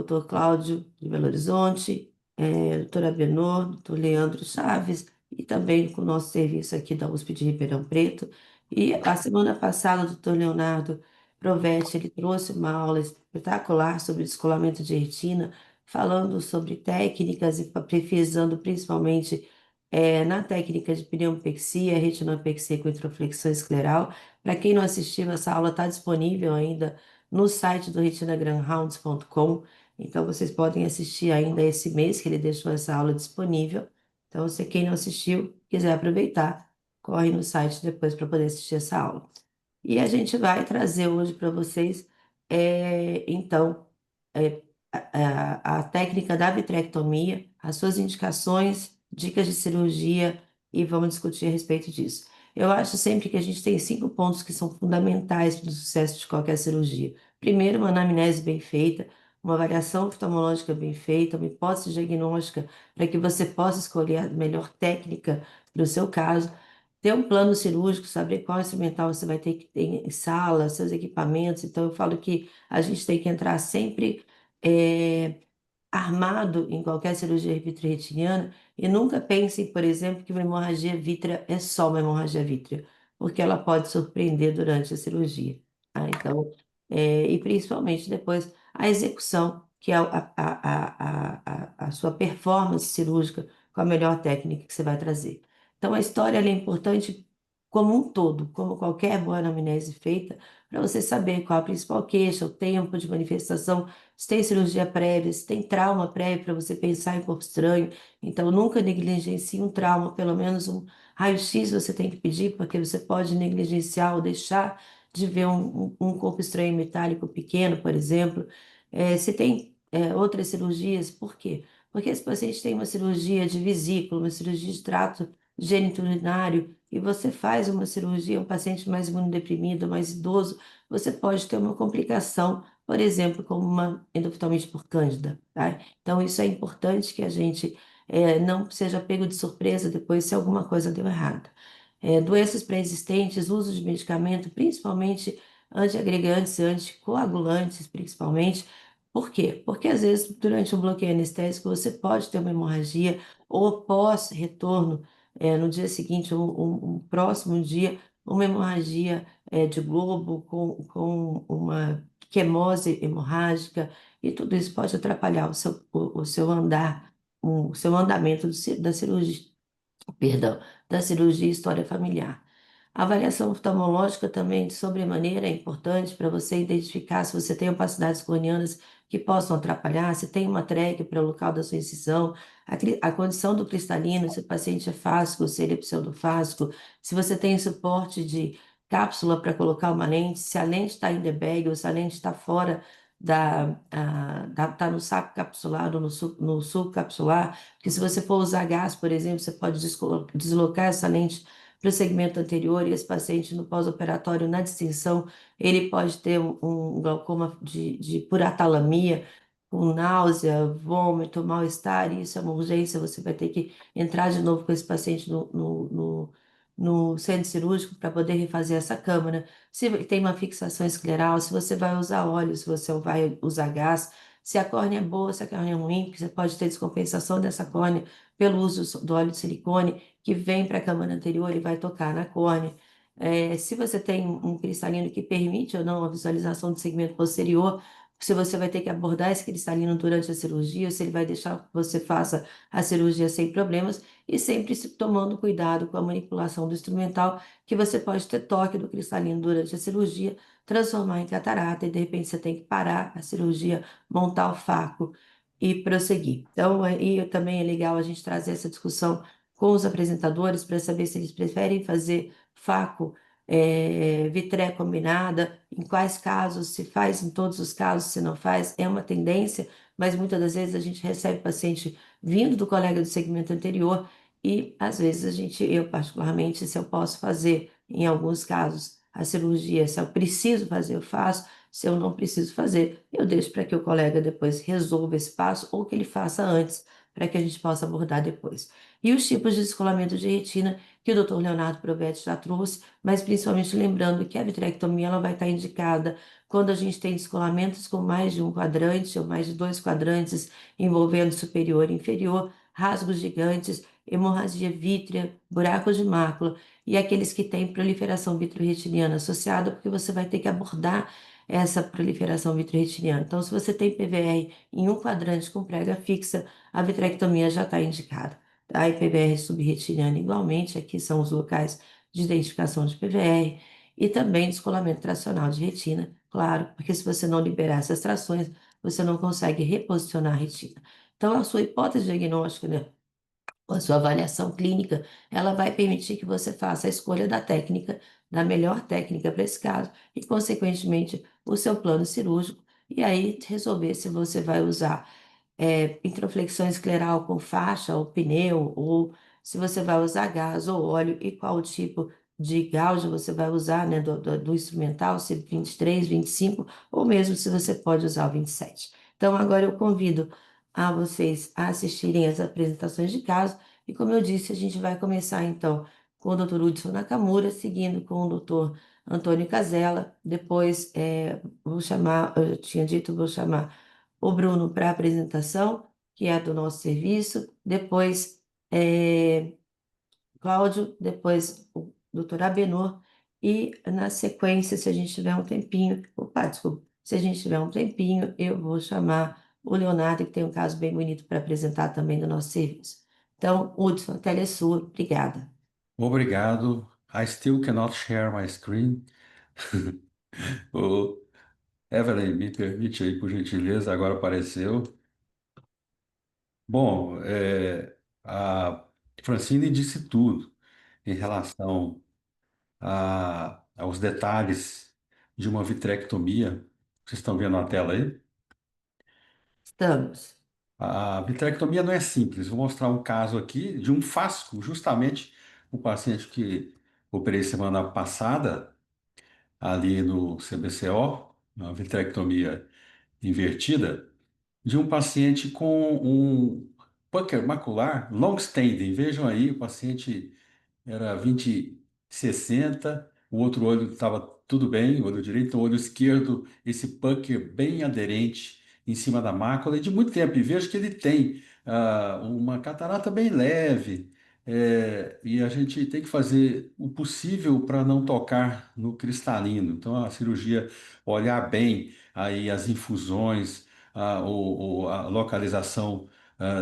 doutor Cláudio de Belo Horizonte, doutora Benor, doutor Leandro Chaves, e também com o nosso serviço aqui da USP de Ribeirão Preto. E a semana passada, o doutor Leonardo Provetti, ele trouxe uma aula espetacular sobre descolamento de retina, falando sobre técnicas e pesquisando principalmente na técnica de pneumpexia, retinopexia com introflexão escleral. Para quem não assistiu, essa aula está disponível ainda no site do retinagrandhounds.com. Então, vocês podem assistir ainda esse mês, que ele deixou essa aula disponível. Então, se quem não assistiu, quiser aproveitar, corre no site depois para poder assistir essa aula. E a gente vai trazer hoje para vocês, então, é, a técnica da vitrectomia, as suas indicações, dicas de cirurgia, e vamos discutir a respeito disso. Eu acho sempre que a gente tem 5 pontos que são fundamentais para o sucesso de qualquer cirurgia. Primeiro, uma anamnese bem feita, uma avaliação oftalmológica bem feita, uma hipótese diagnóstica para que você possa escolher a melhor técnica para o seu caso. Ter um plano cirúrgico, saber qual instrumental você vai ter que ter em sala, seus equipamentos. Então, eu falo que a gente tem que entrar sempre armado em qualquer cirurgia vitreoretiniana e nunca pense, por exemplo, que uma hemorragia vítrea é só uma hemorragia vítrea, porque ela pode surpreender durante a cirurgia. Tá? Então, e principalmente depois a execução, que é a sua performance cirúrgica com a melhor técnica que você vai trazer. Então, a história ela é importante como um todo, como qualquer boa anamnese feita, para você saber qual a principal queixa, o tempo de manifestação, se tem cirurgia prévia, se tem trauma prévio para você pensar em corpo estranho. Então, nunca negligencie um trauma, pelo menos um raio-x você tem que pedir, porque você pode negligenciar ou deixar de ver um corpo estranho metálico pequeno, por exemplo. Se tem outras cirurgias, por quê? Porque esse paciente tem uma cirurgia de vesícula, uma cirurgia de trato geniturinário, e você faz uma cirurgia, um paciente mais imunodeprimido, mais idoso, você pode ter uma complicação, por exemplo, como uma endoftalmite por cândida, tá? Então, isso é importante que a gente não seja pego de surpresa depois se alguma coisa deu errado. Doenças pré-existentes, uso de medicamento, principalmente antiagregantes e anticoagulantes, principalmente. Por quê? Porque às vezes, durante um bloqueio anestésico, você pode ter uma hemorragia ou pós-retorno, no dia seguinte, um próximo dia, uma hemorragia de globo com uma quimose hemorrágica, e tudo isso pode atrapalhar o seu andar, o seu andamento da cirurgia, perdão, da cirurgia e história familiar. A avaliação oftalmológica também, de sobremaneira, é importante para você identificar se você tem opacidades corneanas que possam atrapalhar, se tem uma traque para o local da sua incisão, a condição do cristalino, se o paciente é fásco, se ele é pseudofásco, se você tem suporte de cápsula para colocar uma lente, se a lente está em the bag ou se a lente está fora tá no saco capsular ou no suco capsular, porque se você for usar gás, por exemplo, você pode deslocar essa lente para o segmento anterior, e esse paciente no pós-operatório, na distensão, ele pode ter um glaucoma de puratalamia, com náusea, vômito, mal-estar, e isso é uma urgência, você vai ter que entrar de novo com esse paciente no centro cirúrgico para poder refazer essa câmara. Se tem uma fixação escleral, se você vai usar óleo, se você vai usar gás, se a córnea é boa, se a córnea é ruim, porque você pode ter descompensação dessa córnea pelo uso do óleo de silicone, que vem para a câmara anterior e vai tocar na córnea. Se você tem um cristalino que permite ou não a visualização do segmento posterior, se você vai ter que abordar esse cristalino durante a cirurgia, ou se ele vai deixar que você faça a cirurgia sem problemas, e sempre tomando cuidado com a manipulação do instrumental, que você pode ter toque do cristalino durante a cirurgia, transformar em catarata, e de repente você tem que parar a cirurgia, montar o faco e prosseguir. Então, e também é legal a gente trazer essa discussão com os apresentadores para saber se eles preferem fazer faco, vitré combinada, em quais casos, se faz em todos os casos, se não faz, é uma tendência, mas muitas das vezes a gente recebe paciente vindo do colega do segmento anterior, e às vezes eu particularmente, se eu posso fazer, em alguns casos, a cirurgia, se eu preciso fazer, eu faço, se eu não preciso fazer, eu deixo para que o colega depois resolva esse passo ou que ele faça antes, para que a gente possa abordar depois. E os tipos de descolamento de retina que o Dr. Leonardo Provetti já trouxe, mas principalmente lembrando que a vitrectomia ela vai estar indicada quando a gente tem descolamentos com mais de um quadrante ou mais de dois quadrantes envolvendo superior e inferior, rasgos gigantes, hemorragia vítrea, buracos de mácula e aqueles que têm proliferação vitreoretiniana associada, porque você vai ter que abordar essa proliferação vitreoretiniana. Então, se você tem PVR em um quadrante com prega fixa, a vitrectomia já está indicada. A PVR subretiniana igualmente, aqui são os locais de identificação de PVR e também descolamento tracional de retina, claro, porque se você não liberar essas trações, você não consegue reposicionar a retina. Então, a sua hipótese diagnóstica, né, a sua avaliação clínica, ela vai permitir que você faça a escolha da técnica, da melhor técnica para esse caso, e, consequentemente, o seu plano cirúrgico, e aí resolver se você vai usar introflexão escleral com faixa ou pneu, ou se você vai usar gás ou óleo, e qual tipo de gauge você vai usar, né, do instrumental, se 23, 25, ou mesmo se você pode usar o 27. Então, agora eu convido a vocês a assistirem as apresentações de caso, e como eu disse, a gente vai começar então com o Dr. Hudson Nakamura, seguindo com o Dr. Antônio Casella, depois vou chamar, eu tinha dito, vou chamar o Bruno para a apresentação, que é do nosso serviço, depois Cláudio, depois o doutor Abenor, e na sequência, se a gente tiver um tempinho, opa, desculpa, se a gente tiver um tempinho, eu vou chamar o Leonardo, que tem um caso bem bonito para apresentar também do nosso serviço. Então, Hudson, a tela é sua, obrigada. Obrigado. I still cannot share my screen. O Evelyn, me permite aí, por gentileza, agora apareceu. Bom, a Francine disse tudo em relação aos detalhes de uma vitrectomia. Vocês estão vendo na tela aí? Estamos. A vitrectomia não é simples. Vou mostrar um caso aqui de um fasco, justamente o paciente que operei semana passada, ali no CBCO, uma vitrectomia invertida, de um paciente com um pucker macular long-standing. Vejam aí, o paciente era 20/60, o outro olho estava tudo bem, o olho direito, o olho esquerdo, esse pucker bem aderente em cima da mácula, e de muito tempo. E vejo que ele tem uma catarata bem leve, e a gente tem que fazer o possível para não tocar no cristalino. Então, a cirurgia, olhar bem aí as infusões, a localização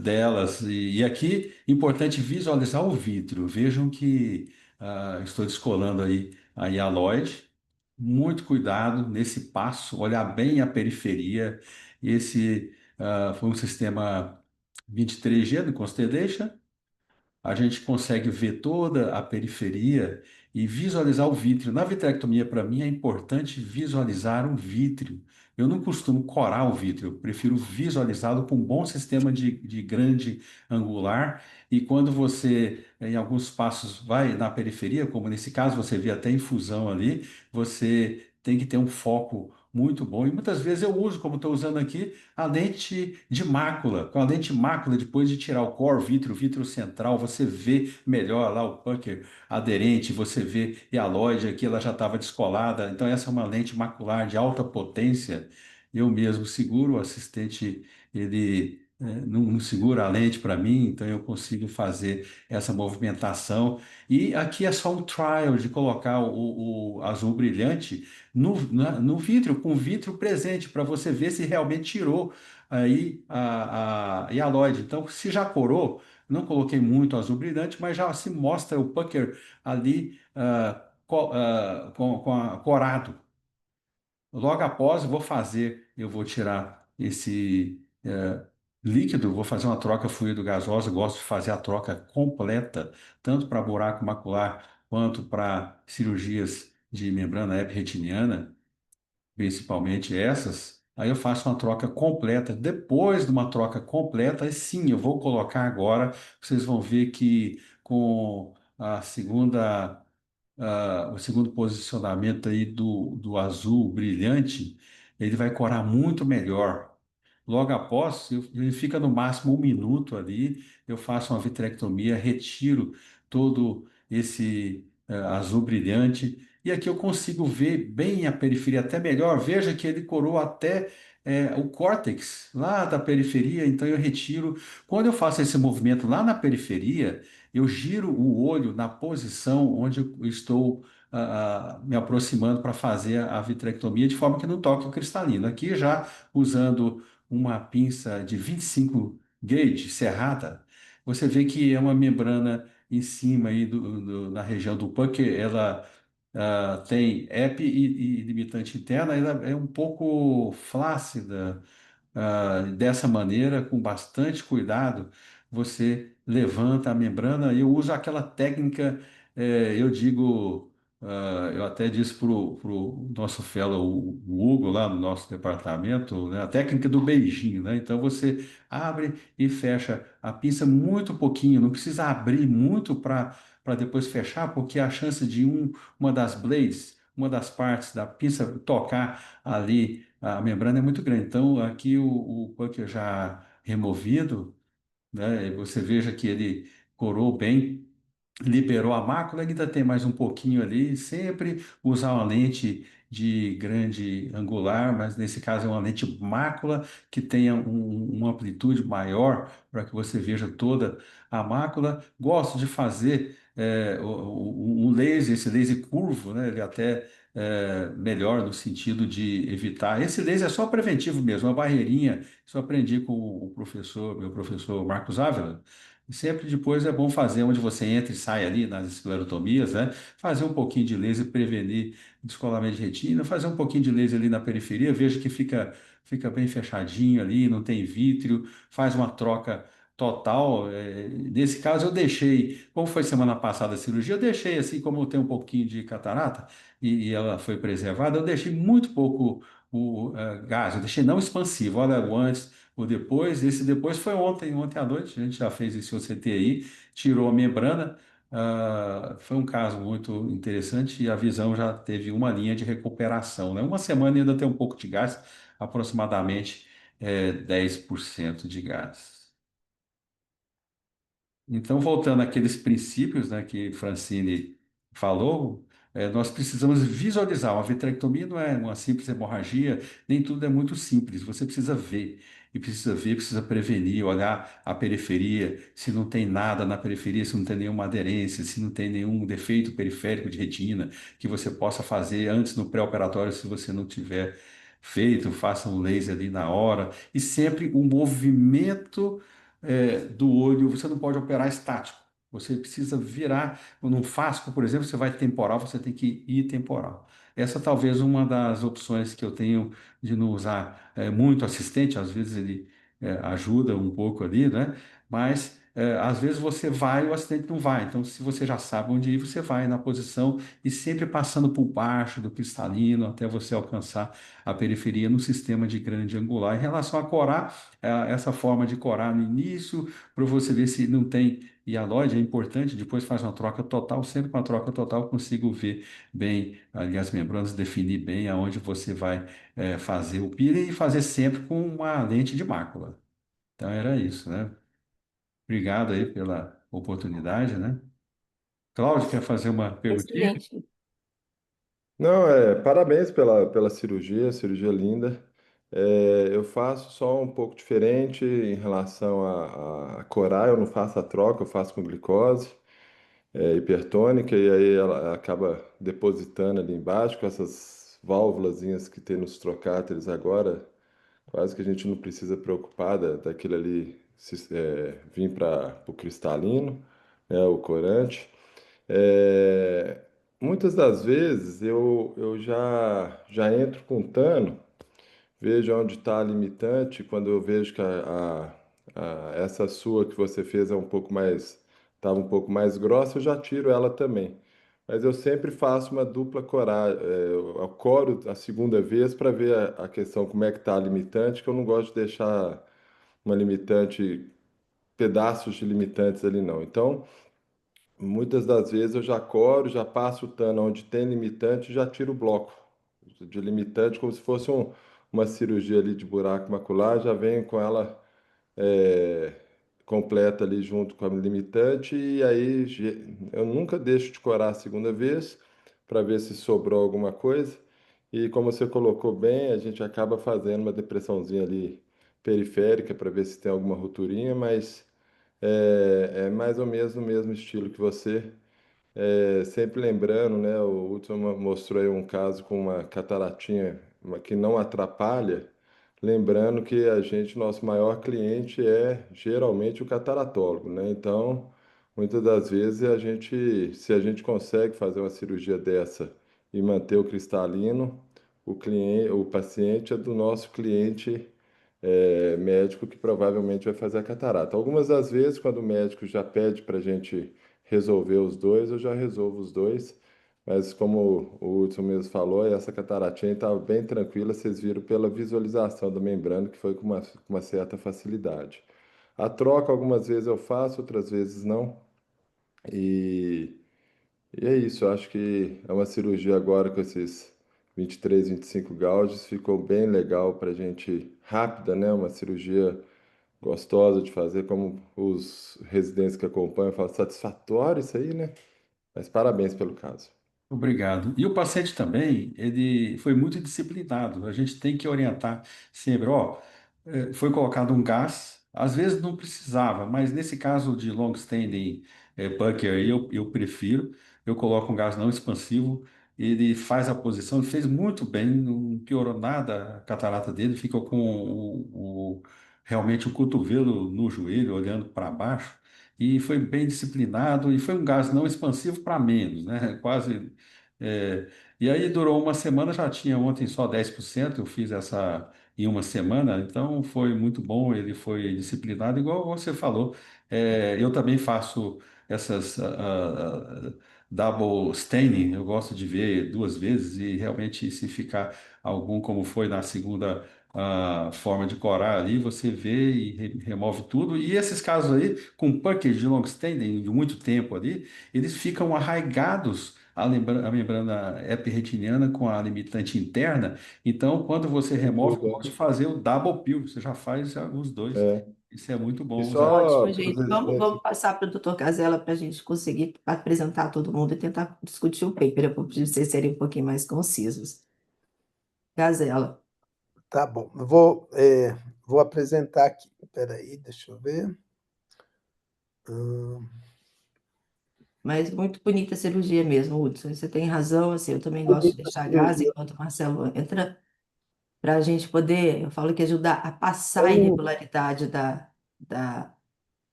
delas. E aqui, importante visualizar o vítreo. Vejam que estou descolando aí a hialoide. Muito cuidado nesse passo, olhar bem a periferia. Esse foi um sistema 23G do Constellation. A gente consegue ver toda a periferia e visualizar o vítreo. Na vitrectomia, para mim, é importante visualizar um vítreo. Eu não costumo corar o vítreo, eu prefiro visualizá-lo com um bom sistema de grande angular. E quando você, em alguns passos, vai na periferia, como nesse caso, você vê até infusão ali, você tem que ter um foco muito bom. E muitas vezes eu uso, como estou usando aqui, a lente de mácula. Com a lente mácula, depois de tirar o core, o vítreo central, você vê melhor lá o pucker aderente, você vê hialoide aqui, ela já estava descolada. Então, essa é uma lente macular de alta potência. Eu mesmo seguro, o assistente, ele não segura a lente para mim, então eu consigo fazer essa movimentação. E aqui é só um trial de colocar o azul brilhante no vidro, com o vidro presente, para você ver se realmente tirou aí a hialoide. Então, se já corou, não coloquei muito azul brilhante, mas já se mostra o pucker ali corado. Logo após, eu vou tirar esse líquido, vou fazer uma troca fluido gasosa, gosto de fazer a troca completa, tanto para buraco macular quanto para cirurgias de membrana epretiniana, principalmente essas. Aí eu faço uma troca completa. Depois de uma troca completa, aí sim, eu vou colocar agora, vocês vão ver que com o segundo posicionamento aí do azul brilhante, ele vai corar muito melhor. logo após, ele fica no máximo 1 minuto ali, eu faço uma vitrectomia, retiro todo esse azul brilhante, e aqui eu consigo ver bem a periferia, até melhor. Veja que ele corou até o córtex lá da periferia, então eu retiro. Quando eu faço esse movimento lá na periferia, eu giro o olho na posição onde eu estou me aproximando para fazer a vitrectomia, de forma que não toque o cristalino. Aqui já usando uma pinça de 25 gauge serrada, você vê que é uma membrana em cima aí na região do puck, ela tem EP e limitante interna, ela é um pouco flácida. Dessa maneira, com bastante cuidado, você levanta a membrana. Eu uso aquela técnica, eu digo, eu até disse para o nosso fellow, o Hugo, lá no nosso departamento, né, a técnica do beijinho, né? Então você abre e fecha a pinça muito pouquinho, não precisa abrir muito para depois fechar, porque a chance de uma das blades, uma das partes da pinça tocar ali a membrana é muito grande. Então, aqui o pucker já removido, né, você veja que ele corou bem, liberou a mácula, ainda tem mais um pouquinho ali, sempre usar uma lente de grande angular, mas nesse caso é uma lente mácula que tenha uma amplitude maior para que você veja toda a mácula. Gosto de fazer um laser, esse laser curvo, né? Ele até melhor no sentido de evitar. Esse laser é só preventivo mesmo, uma barreirinha. Isso eu aprendi com o professor, meu professor Marcos Ávila. E sempre depois é bom fazer onde você entra e sai ali nas esclerotomias, né? Fazer um pouquinho de laser, prevenir descolamento de retina, fazer um pouquinho de laser ali na periferia, veja que fica bem fechadinho ali, não tem vítreo, faz uma troca total. Nesse caso eu deixei, como foi semana passada a cirurgia, eu deixei assim, como eu tenho um pouquinho de catarata e ela foi preservada, eu deixei muito pouco gás, eu deixei não expansivo, olha o antes, o depois. Esse depois foi ontem à noite, a gente já fez esse OCT aí, tirou a membrana. Foi um caso muito interessante e a visão já teve uma linha de recuperação, né? Uma semana ainda tem um pouco de gás, aproximadamente 10% de gás. Então, voltando àqueles princípios, né, que Francine falou, nós precisamos visualizar. Uma vitrectomia não é uma simples hemorragia, nem tudo é muito simples. Você precisa ver, e precisa ver, precisa prevenir, olhar a periferia, se não tem nada na periferia, se não tem nenhuma aderência, se não tem nenhum defeito periférico de retina, que você possa fazer antes no pré-operatório, se você não tiver feito, faça um laser ali na hora. E sempre o movimento do olho, você não pode operar estático. Você precisa virar, num fasco, por exemplo, você vai temporal, você tem que ir temporal. Essa talvez uma das opções que eu tenho de não usar muito assistente, às vezes ele ajuda um pouco ali, né? Mas às vezes você vai e o assistente não vai. Então, se você já sabe onde ir, você vai na posição e sempre passando por baixo do cristalino até você alcançar a periferia no sistema de grande angular. Em relação a corar, essa forma de corar no início, para você ver se não tem hialóide, é importante, depois faz uma troca total, sempre com a troca total eu consigo ver bem ali as membranas, definir bem aonde você vai fazer o peeling e fazer sempre com uma lente de mácula. Então era isso, né? Obrigado aí pela oportunidade, né? Cláudio, quer fazer uma perguntinha? Excelente. Não, parabéns pela cirurgia, cirurgia linda. Eu faço só um pouco diferente em relação a corar, eu não faço a troca, eu faço com glicose, hipertônica, e aí ela acaba depositando ali embaixo com essas válvulazinhas que tem nos trocáteres agora, quase que a gente não precisa preocupar daquilo ali vir para o cristalino, né, o corante. É, muitas das vezes eu já entro com tano, vejo onde está a limitante, quando eu vejo que essa sua que você fez é um pouco mais, estava um pouco mais grossa, eu já tiro ela também. Mas eu sempre faço uma dupla coragem, eu coro a segunda vez para ver a questão como é que está a limitante, que eu não gosto de deixar uma limitante, pedaços de limitantes ali não. Então, muitas das vezes eu já coro, já passo o tano onde tem limitante e já tiro o bloco de limitante como se fosse uma cirurgia ali de buraco macular, já venho com ela é, completa ali junto com a limitante, e aí eu nunca deixo de corar a segunda vez para ver se sobrou alguma coisa. E como você colocou bem, a gente acaba fazendo uma depressãozinha ali periférica para ver se tem alguma rupturinha, mas é mais ou menos no mesmo estilo que você. Sempre lembrando, né? O Hudson mostrou aí um caso com uma cataratinha que não atrapalha. Lembrando que nosso maior cliente é geralmente o cataratólogo, né? Então, muitas das vezes se a gente consegue fazer uma cirurgia dessa e manter o cristalino, o paciente é do nosso cliente médico que provavelmente vai fazer a catarata. Algumas das vezes, quando o médico já pede para a gente resolver os dois, eu já resolvo os dois. Mas como o Hudson mesmo falou, essa cataratinha estava bem tranquila, vocês viram pela visualização da membrana, que foi com uma certa facilidade. A troca, algumas vezes eu faço, outras vezes não. E, e é isso, eu acho que é uma cirurgia agora com esses 23, 25 gauges, ficou bem legal para a gente, rápida, né? Uma cirurgia gostosa de fazer, como os residentes que acompanham falam, satisfatório isso aí, né? Mas parabéns pelo caso. Obrigado. E o paciente também, ele foi muito disciplinado. A gente tem que orientar sempre, ó, foi colocado um gás, às vezes não precisava, mas nesse caso de long-standing pucker aí, eu prefiro. Eu coloco um gás não expansivo, ele faz a posição, ele fez muito bem, não piorou nada a catarata dele, fica com realmente o cotovelo no joelho, olhando para baixo. E foi bem disciplinado, e foi um gás não expansivo para menos, né? Quase. é, e aí durou uma semana, já tinha ontem só 10%. Eu fiz essa em uma semana, então foi muito bom, ele foi disciplinado, igual você falou. Eu também faço essas double staining, eu gosto de ver duas vezes, e realmente se ficar algum, como foi na segunda forma de corar ali, você vê e remove tudo. E esses casos aí, com pucker de long standing de muito tempo ali, eles ficam arraigados a membrana epirretiniana com a limitante interna. Então, quando você remove, Ajuda. pode fazer o double pill, você já faz os dois. É. Isso é muito E bom usar. só Ótimo, para os gente. residentes. Vamos passar para o doutor Casella para a gente conseguir apresentar todo mundo e tentar discutir o paper. Eu vou pedir para vocês serem um pouquinho mais concisos. Casella. Tá bom, vou apresentar aqui. Espera aí, deixa eu ver. Hum, Mas muito bonita a cirurgia mesmo, Hudson. Você tem razão, assim, eu também gosto de bonita a deixar gás cirurgia. enquanto o Marcelo entra, para a gente poder, eu falo que ajudar a passar a Tem, irregularidade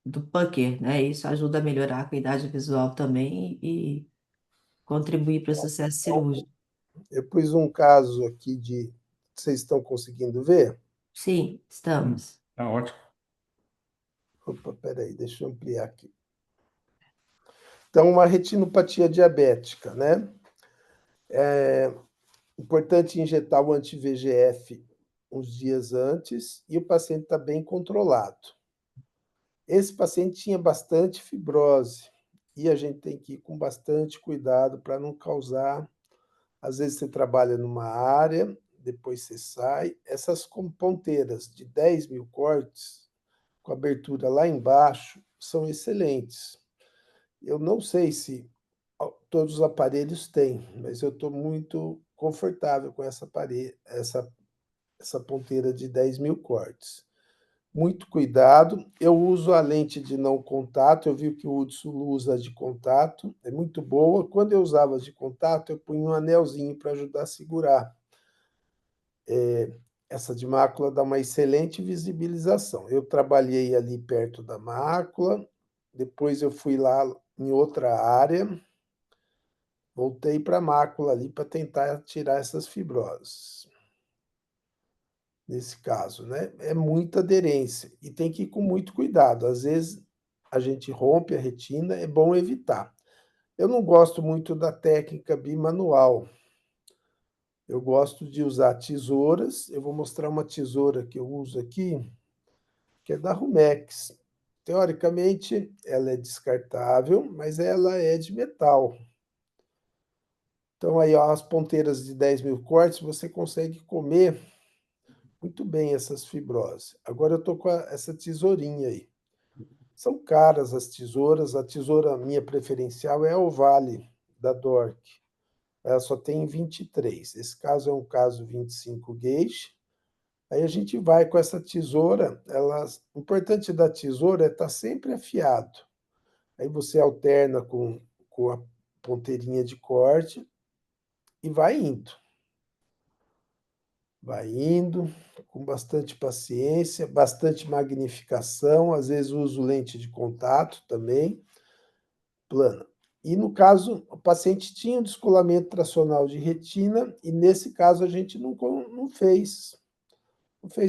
do pucker, né? Isso ajuda a melhorar a acuidade visual também e contribuir para o sucesso cirúrgico. eu pus um caso aqui de. Vocês estão conseguindo ver? Sim, estamos. Tá ótimo. Opa, peraí, deixa eu ampliar aqui. Então, uma retinopatia diabética, né? Importante injetar o anti-VEGF uns dias antes e o paciente está bem controlado. Esse paciente tinha bastante fibrose e a gente tem que ir com bastante cuidado para não causar. Às vezes você trabalha numa área, depois você sai. Essas ponteiras de 10.000 cortes, com abertura lá embaixo, são excelentes. Eu não sei se todos os aparelhos têm, mas eu estou muito confortável com essa ponteira de 10.000 cortes. Muito cuidado. Eu uso a lente de não contato. Eu vi que o Hudson usa de contato, é muito boa. Quando eu usava de contato, eu punha um anelzinho para ajudar a segurar. Essa de mácula dá uma excelente visibilização. Eu trabalhei ali perto da mácula, depois eu fui lá em outra área, voltei para a mácula ali para tentar tirar essas fibroses. Nesse caso, né? É muita aderência e tem que ir com muito cuidado. Às vezes a gente rompe a retina, é bom evitar. Eu não gosto muito da técnica bimanual. Eu gosto de usar tesouras. Eu vou mostrar uma tesoura que eu uso aqui, que é da Rumex. Teoricamente, ela é descartável, mas ela é de metal. Então, aí, ó, as ponteiras de 10.000 cortes, você consegue comer muito bem essas fibroses. Agora eu estou com essa tesourinha aí. São caras as tesouras, a tesoura minha preferencial é a Ovale, da Dork. Ela só tem 23. Esse caso é um caso 25 gauge. Aí a gente vai com essa tesoura, o importante da tesoura é estar sempre afiado. Aí você alterna com a ponteirinha de corte e vai indo com bastante paciência, bastante magnificação, às vezes uso lente de contato também, plana. E no caso, o paciente tinha um descolamento tracional de retina e nesse caso a gente não fez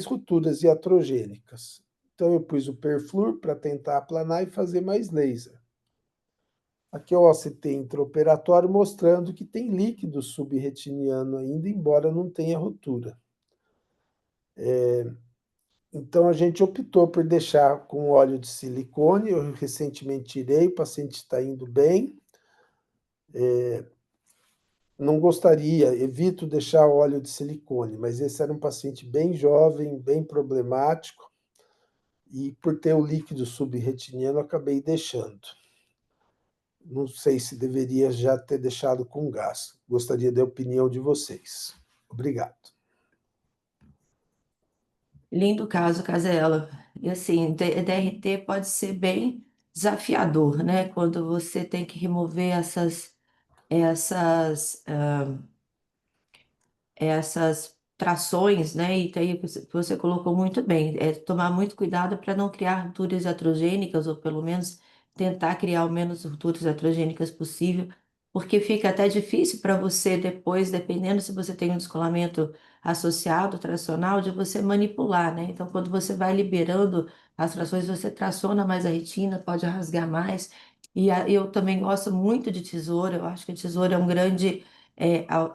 rupturas iatrogênicas. Então eu pus o perflur para tentar aplanar e fazer mais laser. Aqui é o OCT intraoperatório mostrando que tem líquido subretiniano ainda, embora não tenha ruptura. Então a gente optou por deixar com óleo de silicone. Eu recentemente tirei, o paciente está indo bem. Não gostaria, evito deixar óleo de silicone, mas esse era um paciente bem jovem, bem problemático, e por ter o líquido subretiniano, acabei deixando. Não sei se deveria já ter deixado com gás. Gostaria da opinião de vocês. Obrigado. Lindo caso, Casela. E assim, DRT pode ser bem desafiador, né? Quando você tem que remover essas essas trações, né? E aí você colocou muito bem, é tomar muito cuidado para não criar rupturas iatrogênicas, ou pelo menos tentar criar o menos rupturas iatrogênicas possível, porque fica até difícil para você depois, dependendo se você tem um descolamento associado tracional, de você manipular, né? Então, quando você vai liberando as trações, você traciona mais a retina, pode rasgar mais. E eu também gosto muito de tesoura, eu acho que a tesoura é um grande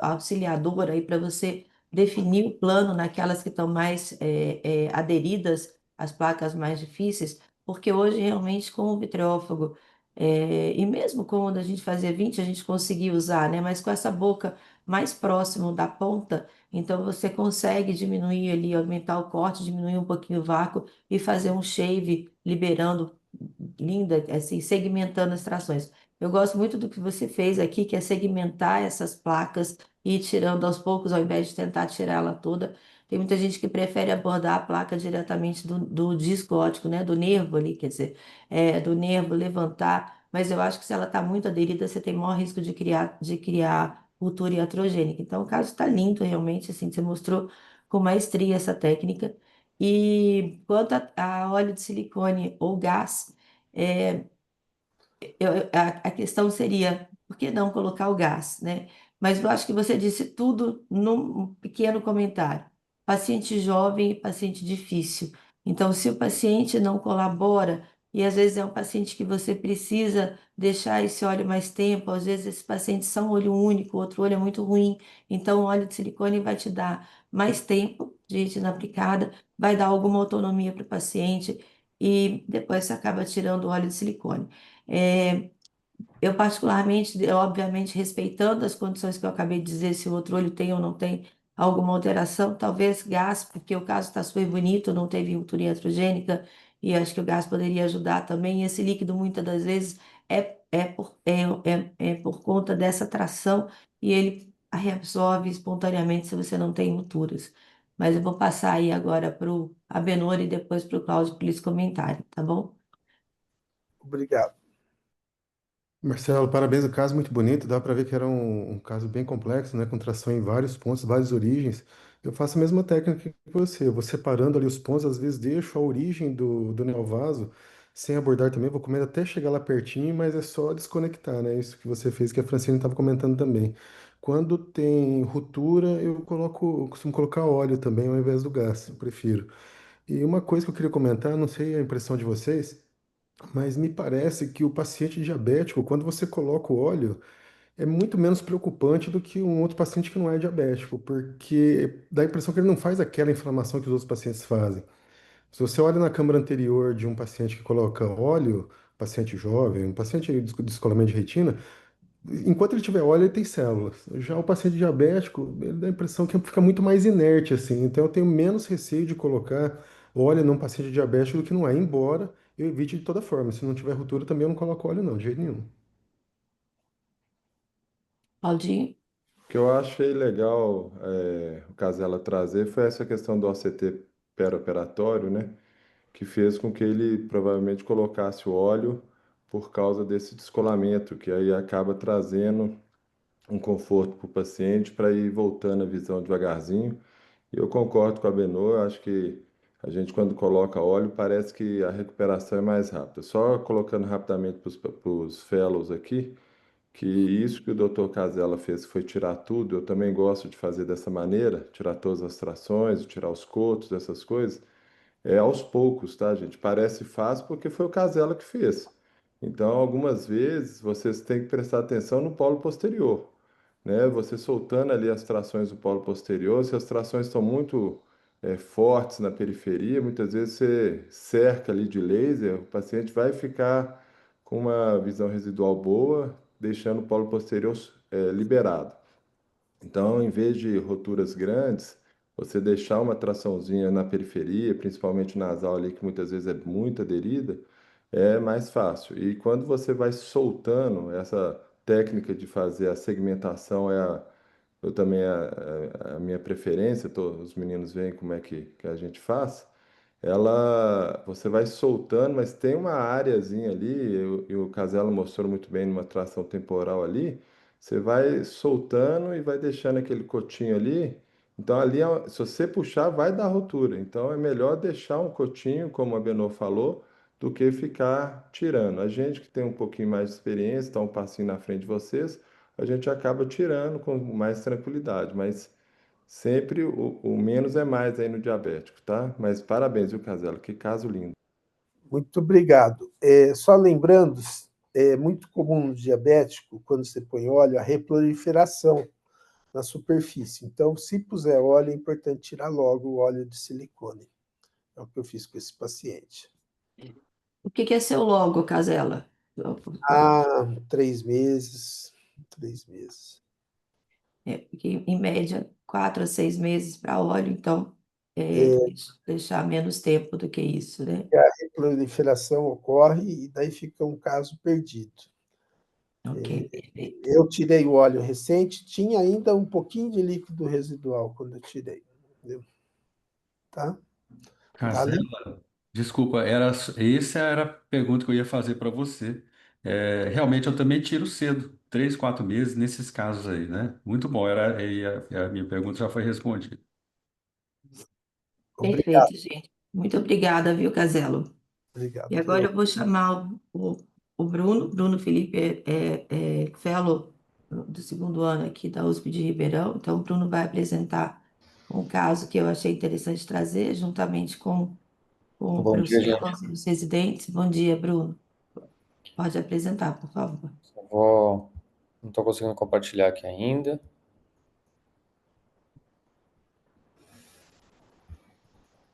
auxiliador aí para você definir o plano naquelas que estão mais aderidas às placas mais difíceis, porque hoje realmente com o vitreófago, e mesmo quando a gente fazia 20 a gente conseguia usar, né? Mas com essa boca mais próximo da ponta, então você consegue diminuir ali, aumentar o corte, diminuir um pouquinho o vácuo e fazer um shave liberando linda, assim, segmentando as trações. Eu gosto muito do que você fez aqui, que é segmentar essas placas e ir tirando aos poucos, ao invés de tentar tirar ela toda. Tem muita gente que prefere abordar a placa diretamente do disco óptico, né? Do nervo ali, quer dizer, do nervo levantar. Mas eu acho que se ela está muito aderida, você tem maior risco de criar ruptura iatrogênica. Então, o caso está lindo, realmente, assim, você mostrou com maestria essa técnica. E quanto a óleo de silicone ou gás, é, a questão seria, por que não colocar o gás, né? Mas eu acho que você disse tudo num pequeno comentário. Paciente jovem e paciente difícil. Então, se o paciente não colabora, e às vezes é um paciente que você precisa deixar esse óleo mais tempo, às vezes esses pacientes são olho único, outro olho é muito ruim, então o óleo de silicone vai te dar mais tempo de retina aplicada, vai dar alguma autonomia para o paciente, e depois você acaba tirando o óleo de silicone. É, eu particularmente, obviamente, respeitando as condições que eu acabei de dizer, se o outro olho tem ou não tem alguma alteração, talvez gás, porque o caso está super bonito, não teve ruptura iatrogênica, e acho que o gás poderia ajudar também. E esse líquido, muitas das vezes, é por conta dessa tração, e ele reabsorve espontaneamente se você não tem rupturas. Mas eu vou passar aí agora para o Abenor e depois para o Cláudio para eles comentarem, tá bom? Obrigado. Marcelo, parabéns, o caso muito bonito. Dá para ver que era um caso bem complexo, né? Com tração em vários pontos, várias origens. Eu faço a mesma técnica que você. Eu vou separando ali os pontos, às vezes deixo a origem do neovaso sem abordar também. Vou comendo até chegar lá pertinho, mas é só desconectar, né? Isso que você fez, que a Francine estava comentando também. Quando tem ruptura, eu costumo colocar óleo também ao invés do gás, eu prefiro. E uma coisa que eu queria comentar, não sei a impressão de vocês. Mas me parece que o paciente diabético, quando você coloca o óleo, é muito menos preocupante do que um outro paciente que não é diabético, porque dá a impressão que ele não faz aquela inflamação que os outros pacientes fazem. Se você olha na câmara anterior de um paciente que coloca óleo, paciente jovem, um paciente de descolamento de retina, enquanto ele tiver óleo, ele tem células. Já o paciente diabético, ele dá a impressão que fica muito mais inerte, assim. Então, eu tenho menos receio de colocar óleo num paciente diabético do que não é, embora eu evite de toda forma. Se não tiver ruptura, também eu não coloco óleo, não, de jeito nenhum. Claudinho? O que eu achei legal o Casella trazer foi essa questão do OCT operatório, né? Que fez com que ele provavelmente colocasse o óleo por causa desse descolamento, que aí acaba trazendo um conforto para o paciente para ir voltando a visão devagarzinho. E eu concordo com a Benô, eu acho que a gente, quando coloca óleo, parece que a recuperação é mais rápida. Só colocando rapidamente para os fellows aqui, que isso que o Dr. Casella fez foi tirar tudo, eu também gosto de fazer dessa maneira, tirar todas as trações, tirar os cotos, essas coisas. É aos poucos, tá, gente? Parece fácil porque foi o Casella que fez. Então, algumas vezes, vocês têm que prestar atenção no polo posterior, né? Você soltando ali as trações do polo posterior, se as trações estão muito fortes na periferia, muitas vezes você cerca ali de laser, o paciente vai ficar com uma visão residual boa, deixando o polo posterior liberado. Então, em vez de roturas grandes, você deixar uma traçãozinha na periferia, principalmente nasal ali, que muitas vezes é muito aderida, é mais fácil. E quando você vai soltando, essa técnica de fazer a segmentação eu também a minha preferência, os meninos veem como é que a gente faz. Você vai soltando, mas tem uma areazinha ali, e o Casella mostrou muito bem numa tração temporal ali, você vai soltando e vai deixando aquele cotinho ali, então ali, se você puxar, vai dar rotura, então é melhor deixar um cotinho, como a Benô falou, do que ficar tirando. A gente que tem um pouquinho mais de experiência, está um passinho na frente de vocês, a gente acaba tirando com mais tranquilidade, mas sempre o menos é mais aí no diabético, tá? Mas parabéns, viu, Casela? Que caso lindo. Muito obrigado. Só lembrando, é muito comum no diabético, quando você põe óleo, a reproliferação na superfície. Então, se puser óleo, é importante tirar logo o óleo de silicone. É o que eu fiz com esse paciente. O que que é seu logo, Casela? Ah, 3 meses. 3 meses. Porque, em média, 4 a 6 meses para óleo, então, deixar menos tempo do que isso, né? A reproliferação ocorre e daí fica um caso perdido. Ok, perfeito. Eu tirei o óleo recente, tinha ainda um pouquinho de líquido residual quando eu tirei. Entendeu? Tá? Tá ali? Casela, desculpa, essa era a pergunta que eu ia fazer para você. Realmente eu também tiro cedo, 3, 4 meses nesses casos aí, né? Muito bom, a minha pergunta já foi respondida. Obrigado, Perfeito, gente. Muito obrigada, viu, Caselo? obrigado. E agora eu vou chamar o Bruno. Bruno Felipe é fellow do segundo ano aqui da USP de Ribeirão. Então, o Bruno vai apresentar um caso que eu achei interessante trazer, juntamente com o Bom dia, professor gente. José dos Residentes. Bom dia, Bruno. Pode apresentar, por favor. Não estou conseguindo compartilhar aqui ainda.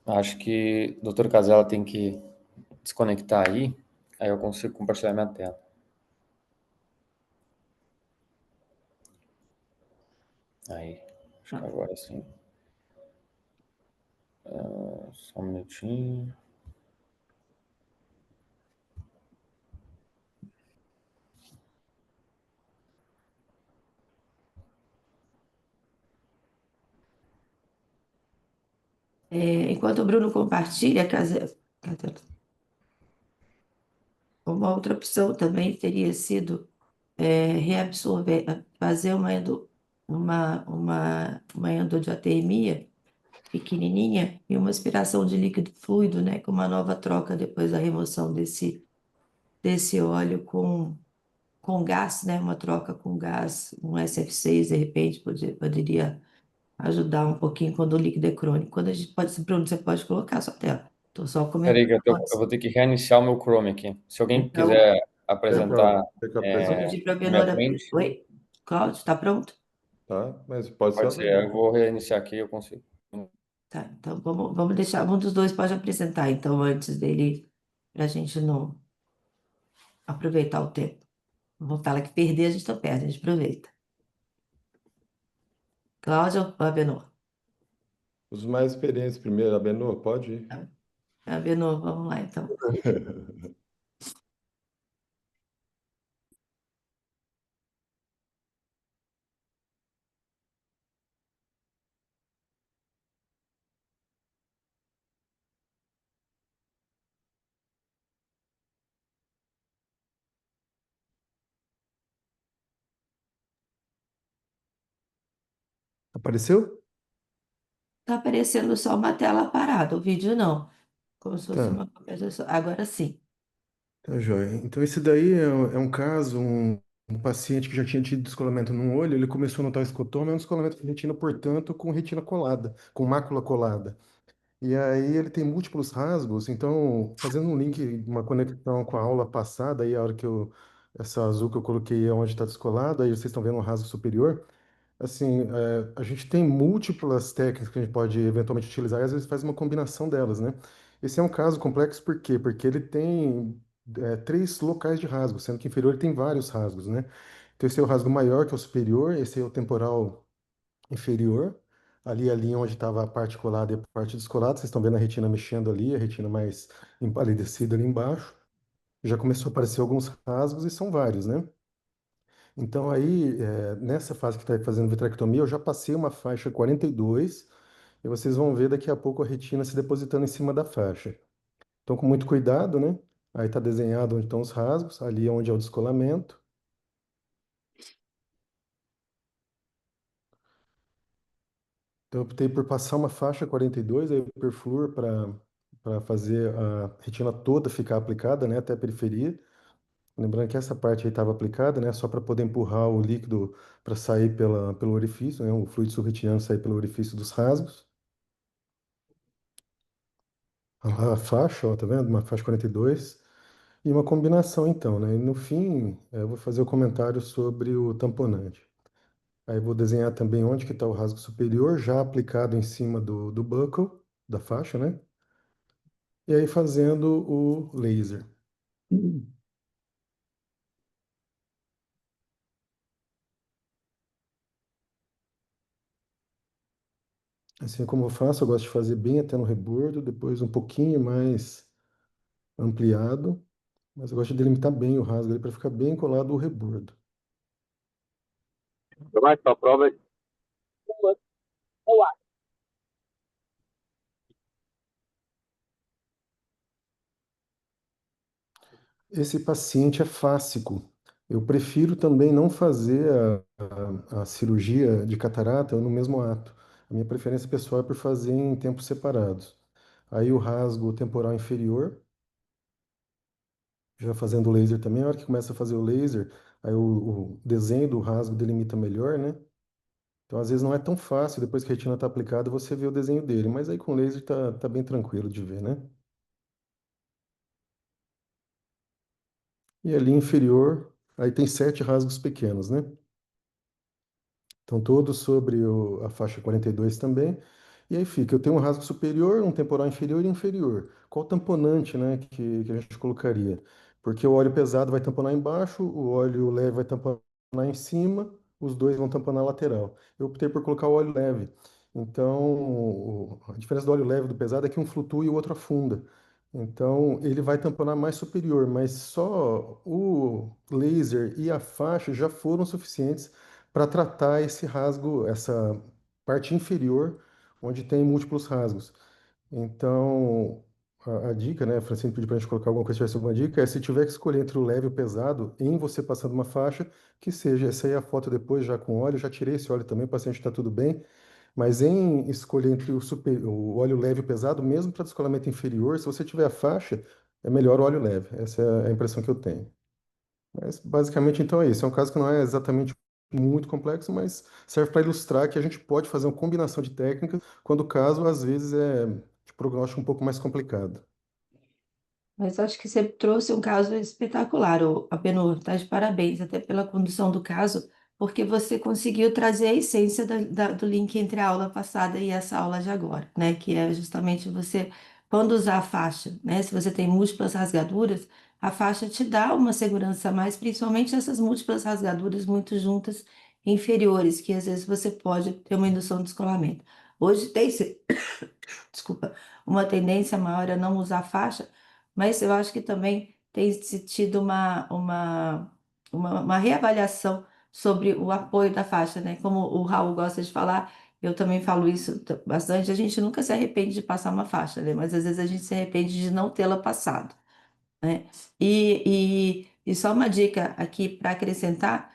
Acho que o doutor Casella tem que desconectar aí eu consigo compartilhar minha tela. Aí, acho que agora sim. Só um minutinho. Enquanto o Bruno compartilha, uma outra opção também teria sido reabsorver, fazer uma endodiotermia pequenininha e uma aspiração de líquido fluido, né, com uma nova troca depois da remoção desse óleo com gás, né, uma troca com gás, um SF6, de repente, poderia ajudar um pouquinho quando o líquido é crônico. Quando a gente pode, Bruno, você pode colocar a sua tela. Estou só Peraí, que comentando. eu vou ter que reiniciar o meu Chrome aqui. Se alguém Então, quiser apresentar Quer que eu vou apresente? pedir para a na minha Benora. frente, Oi, Cláudio, está pronto? Tá? Mas pode ser pode a ser. Benô. Eu vou reiniciar aqui, eu consigo. Tá, então vamos deixar, um dos dois pode apresentar, então, antes dele, para a gente não aproveitar o tempo. Vou falar que perder a gente não perde, a gente aproveita. Cláudia ou Abenor? Os mais experientes primeiro, Abenô, pode ir. Abenor, vamos lá então. Apareceu? Tá aparecendo só uma tela parada, o vídeo não. Como se fosse Tá, uma conversa só. Agora sim. tá joia. Então, esse daí é um caso, um paciente que já tinha tido descolamento num olho, ele começou a notar escotoma, é um descolamento de retina, portanto, com retina colada, com mácula colada. E aí ele tem múltiplos rasgos, então, fazendo um link, uma conexão com a aula passada, aí a hora que essa azul que eu coloquei é onde está descolado, aí vocês estão vendo o rasgo superior. Assim, a gente tem múltiplas técnicas que a gente pode eventualmente utilizar e às vezes faz uma combinação delas, né? Esse é um caso complexo por quê? Porque ele tem três locais de rasgo, sendo que inferior ele tem vários rasgos, né? Então esse é o rasgo maior, que é o superior, esse é o temporal inferior, ali a linha onde estava a parte colada e a parte descolada, vocês estão vendo a retina mexendo ali, a retina mais empalidecida ali embaixo. Já começou a aparecer alguns rasgos e são vários, né? Então aí, nessa fase que está fazendo vitrectomia, eu já passei uma faixa 42 e vocês vão ver daqui a pouco a retina se depositando em cima da faixa. Então, com muito cuidado, né? Aí está desenhado onde estão os rasgos, ali é onde é o descolamento. Então, eu optei por passar uma faixa 42, aí o perfluor para fazer a retina toda ficar aplicada, né, até a periferia. Lembrando que essa parte aí estava aplicada, né, só para poder empurrar o líquido para sair pelo orifício, né, o fluido subretiniano sair pelo orifício dos rasgos. A faixa, ó, tá vendo? Uma faixa 42 e uma combinação então, né? E no fim, eu vou fazer o comentário sobre o tamponante. Aí vou desenhar também onde que está o rasgo superior, já aplicado em cima do buccal, da faixa, né? E aí fazendo o laser. Assim como eu faço, eu gosto de fazer bem até no rebordo, depois um pouquinho mais ampliado, mas eu gosto de delimitar bem o rasgo para ficar bem colado o rebordo. Tomás, tua prova é Esse paciente é fásico. Eu prefiro também não fazer a cirurgia de catarata no mesmo ato. A minha preferência pessoal é por fazer em tempos separados. Aí o rasgo temporal inferior, já fazendo o laser também, a hora que começa a fazer o laser, aí o desenho do rasgo delimita melhor, né? Então, às vezes não é tão fácil, depois que a retina está aplicada, você vê o desenho dele, mas aí com o laser tá bem tranquilo de ver, né? E ali inferior, aí tem 7 rasgos pequenos, né? Então, todos sobre a faixa 42 também. E aí fica, eu tenho um rasgo superior, um temporal inferior e inferior. Qual tamponante, né, que a gente colocaria? Porque o óleo pesado vai tamponar embaixo, o óleo leve vai tamponar em cima, os dois vão tamponar a lateral. Eu optei por colocar o óleo leve. Então, a diferença do óleo leve e do pesado é que um flutua e o outro afunda. Então, ele vai tamponar mais superior, mas só o laser e a faixa já foram suficientes para tratar esse rasgo, essa parte inferior, onde tem múltiplos rasgos. Então, a dica, né, a Francine pediu para a gente colocar alguma coisa, se tivesse alguma dica, é se tiver que escolher entre o leve e o pesado, em você passando uma faixa, que seja, essa aí é a foto depois já com óleo, já tirei esse óleo também, o paciente está tudo bem, mas em escolher entre o óleo leve e o pesado, mesmo para descolamento inferior, se você tiver a faixa, é melhor o óleo leve. Essa é a impressão que eu tenho. Mas basicamente então é isso. É um caso que não é exatamente muito complexo, mas serve para ilustrar que a gente pode fazer uma combinação de técnicas quando o caso às vezes é de prognóstico um pouco mais complicado. Mas acho que você trouxe um caso espetacular, o Abenor, tá de parabéns até pela condução do caso, porque você conseguiu trazer a essência do link entre a aula passada e essa aula de agora, né? Que é justamente você quando usar a faixa, né? Se você tem múltiplas rasgaduras, a faixa te dá uma segurança a mais, principalmente essas múltiplas rasgaduras muito juntas inferiores, que às vezes você pode ter uma indução de descolamento. Hoje tem, desculpa, uma tendência maior a não usar faixa, mas eu acho que também tem se tido uma reavaliação sobre o apoio da faixa, né? Como o Raul gosta de falar, eu também falo isso bastante, a gente nunca se arrepende de passar uma faixa, né? Mas às vezes a gente se arrepende de não tê-la passado, né? E só uma dica aqui para acrescentar,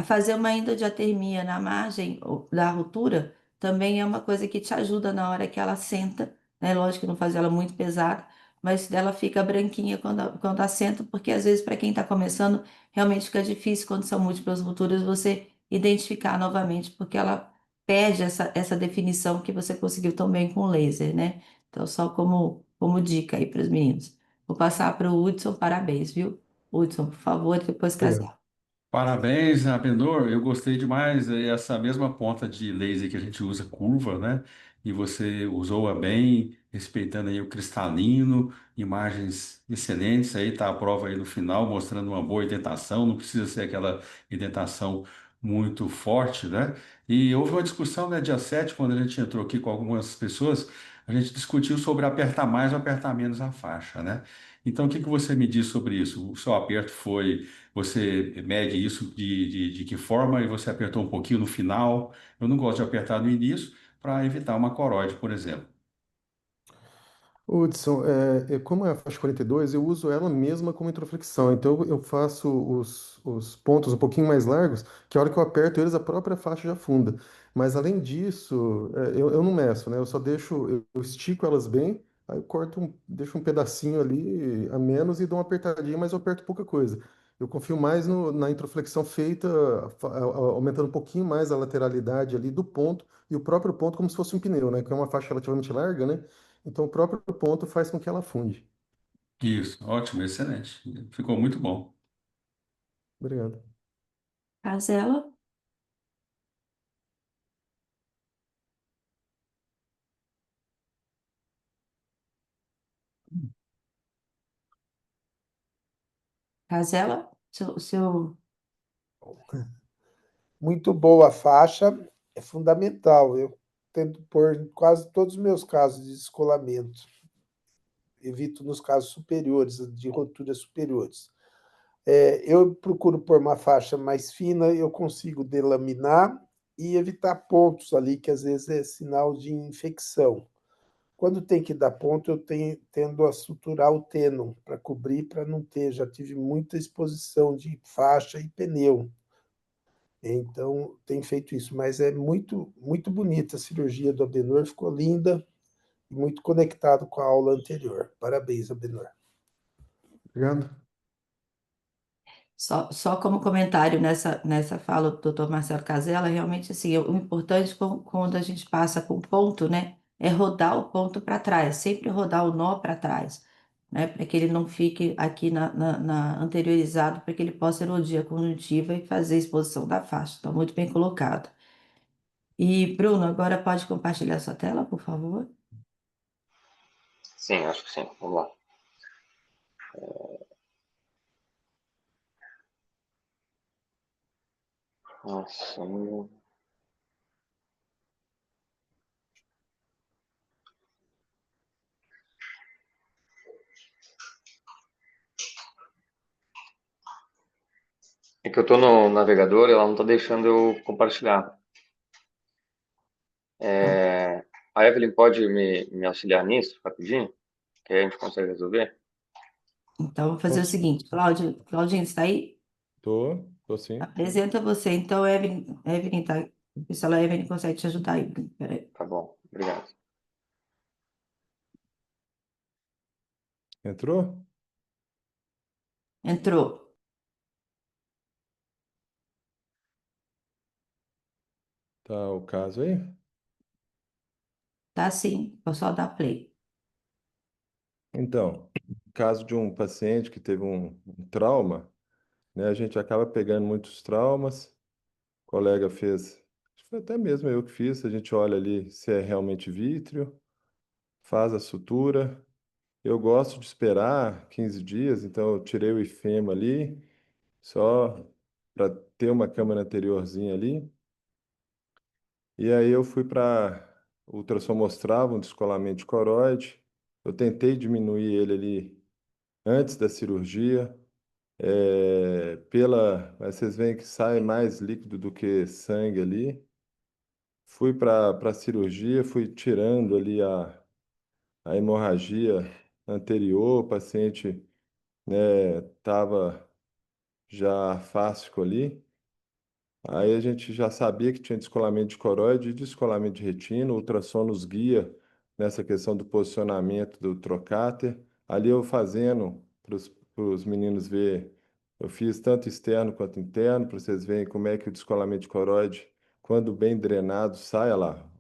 fazer uma endodiatermia na margem da rotura também é uma coisa que te ajuda na hora que ela senta, né? Lógico que não fazer ela muito pesada, mas ela fica branquinha quando assenta, porque às vezes para quem está começando, realmente fica difícil quando são múltiplas roturas você identificar novamente, porque ela perde essa definição que você conseguiu tão bem com o laser, né? Então, só como dica aí para os meninos. Vou passar para o Hudson, parabéns, viu? Hudson, por favor, depois Obrigado. casar. Parabéns, Abenor. Eu gostei demais. Essa mesma ponta de laser que a gente usa curva, né? E você usou-a bem, respeitando aí o cristalino, imagens excelentes. Aí tá a prova aí no final, mostrando uma boa indentação. Não precisa ser aquela indentação muito forte, né? E houve uma discussão, né, dia 7 quando a gente entrou aqui com algumas pessoas, a gente discutiu sobre apertar mais ou apertar menos a faixa, né? Então, o que que você me diz sobre isso? O seu aperto foi você mede isso de que forma e você apertou um pouquinho no final. Eu não gosto de apertar no início para evitar uma coroide, por exemplo. Hudson, como é a faixa 42, eu uso ela mesma como introflexão. Então eu faço os pontos um pouquinho mais largos, que a hora que eu aperto eles, a própria faixa já afunda. Mas além disso, eu não meço, né? Eu só deixo, eu estico elas bem, aí eu corto, deixo um pedacinho ali a menos e dou uma apertadinha, mas eu aperto pouca coisa. Eu confio mais na introflexão feita, aumentando um pouquinho mais a lateralidade ali do ponto e o próprio ponto como se fosse um pneu, né? Que é uma faixa relativamente larga, né? Então, o próprio ponto faz com que ela afunde. Isso, ótimo, excelente. Ficou muito bom. Obrigado. Casela, Casela, Muito boa a faixa, é fundamental. Eu tento pôr em quase todos os meus casos de descolamento. Evito nos casos superiores, de roturas superiores. Eu procuro pôr uma faixa mais fina, eu consigo delaminar e evitar pontos ali, que às vezes é sinal de infecção. Quando tem que dar ponto, tendo a suturar o teno para cobrir, para não ter. Já tive muita exposição de faixa e pneu. Então, tem feito isso. Mas é muito, muito bonita a cirurgia do Abenor, ficou linda e muito conectado com a aula anterior. Parabéns, Abenor. Obrigado. só como comentário nessa fala do Dr. Marcelo Casella, realmente assim, o importante quando a gente passa com ponto, né, é rodar o ponto para trás, sempre rodar o nó para trás, né, para que ele não fique aqui anteriorizado, para que ele possa erodir a conjuntiva e fazer a exposição da faixa. Então, muito bem colocado. E, Bruno, agora pode compartilhar sua tela, por favor? Sim, acho que sim. Vamos lá. Nossa, é que eu tô no navegador e ela não tá deixando eu compartilhar. Tá. A Evelyn pode me auxiliar nisso, rapidinho? Que aí a gente consegue resolver? Então, vou fazer o Cons- seguinte, Claudinho, está aí? tô sim. Apresenta você. Então, Evelyn tá. Se a Evelyn consegue te ajudar aí. Peraí. Tá bom, obrigado. Entrou? Entrou. Tá o caso aí? Tá sim. Vou só dar play. Então, caso de um paciente que teve um trauma, né? A gente acaba pegando muitos traumas. O colega fez, acho que foi até mesmo eu que fiz. A gente olha ali se é realmente vítreo. faz a sutura. Eu gosto de esperar 15 dias, então eu tirei o ifema ali, só para ter uma câmara anteriorzinha ali. E aí eu fui para o ultrassom mostrava um descolamento de coroide. Eu tentei diminuir ele ali antes da cirurgia. Mas vocês veem que sai mais líquido do que sangue ali. Fui para a cirurgia, fui tirando ali a hemorragia anterior, o paciente, né, estava já fáscico ali. Aí a gente já sabia que tinha descolamento de coroide e descolamento de retina. O ultrassom nos guia nessa questão do posicionamento do trocáter. Ali eu fazendo para os meninos ver, eu fiz tanto externo quanto interno, para vocês verem como é que o descolamento de coroide, quando bem drenado, sai olha lá.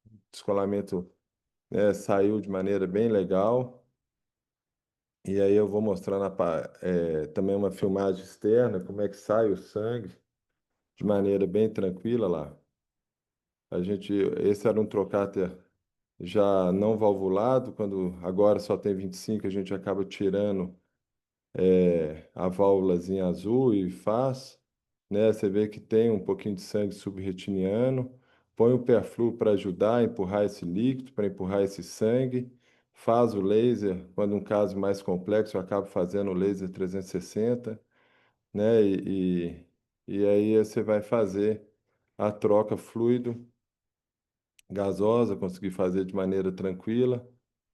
O descolamento, né, saiu de maneira bem legal. E aí eu vou mostrar também uma filmagem externa, como é que sai o sangue de maneira bem tranquila lá. Esse era um trocáter já não valvulado, quando agora só tem 25, a gente acaba tirando a válvulazinha azul e faz, né? Você vê que tem um pouquinho de sangue subretiniano, põe o perfluo para ajudar a empurrar esse líquido, para empurrar esse sangue, faz o laser, quando um caso mais complexo, eu acabo fazendo o laser 360, né? E aí você vai fazer a troca fluido gasosa, consegui fazer de maneira tranquila.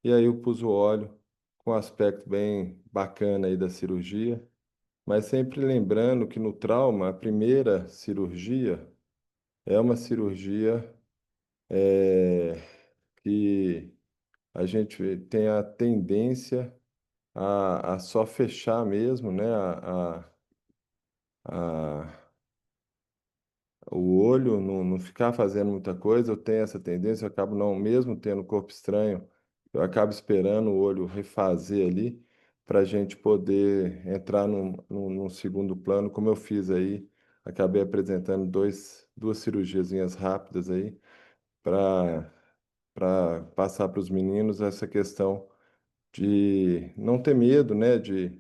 E aí eu pus o óleo com um aspecto bem bacana aí da cirurgia, mas sempre lembrando que no trauma, a primeira cirurgia é uma cirurgia eh, que a gente tem a tendência a só fechar mesmo, né? A o olho, não ficar fazendo muita coisa, eu tenho essa tendência, eu acabo não, mesmo tendo corpo estranho, eu acabo esperando o olho refazer ali, para a gente poder entrar num segundo plano, como eu fiz aí, acabei apresentando duas cirurgiazinhas rápidas aí, para passar para os meninos essa questão de não ter medo, né, de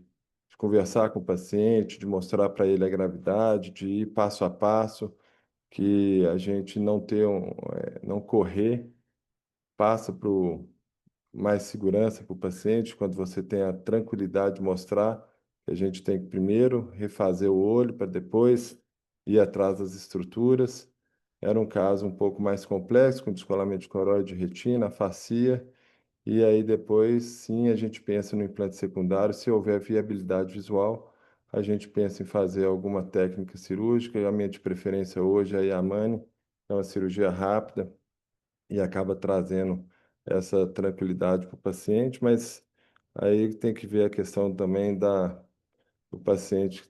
conversar com o paciente, de mostrar para ele a gravidade, de ir passo a passo, que a gente não correr, passa para mais segurança para o paciente, quando você tem a tranquilidade de mostrar que a gente tem que primeiro refazer o olho para depois ir atrás das estruturas. Era um caso um pouco mais complexo, com descolamento de coroide de retina, afasia, e aí depois, sim, a gente pensa no implante secundário. Se houver viabilidade visual, a gente pensa em fazer alguma técnica cirúrgica. A minha de preferência hoje é a Yamane, é uma cirurgia rápida e acaba trazendo essa tranquilidade para o paciente, mas aí tem que ver a questão também do paciente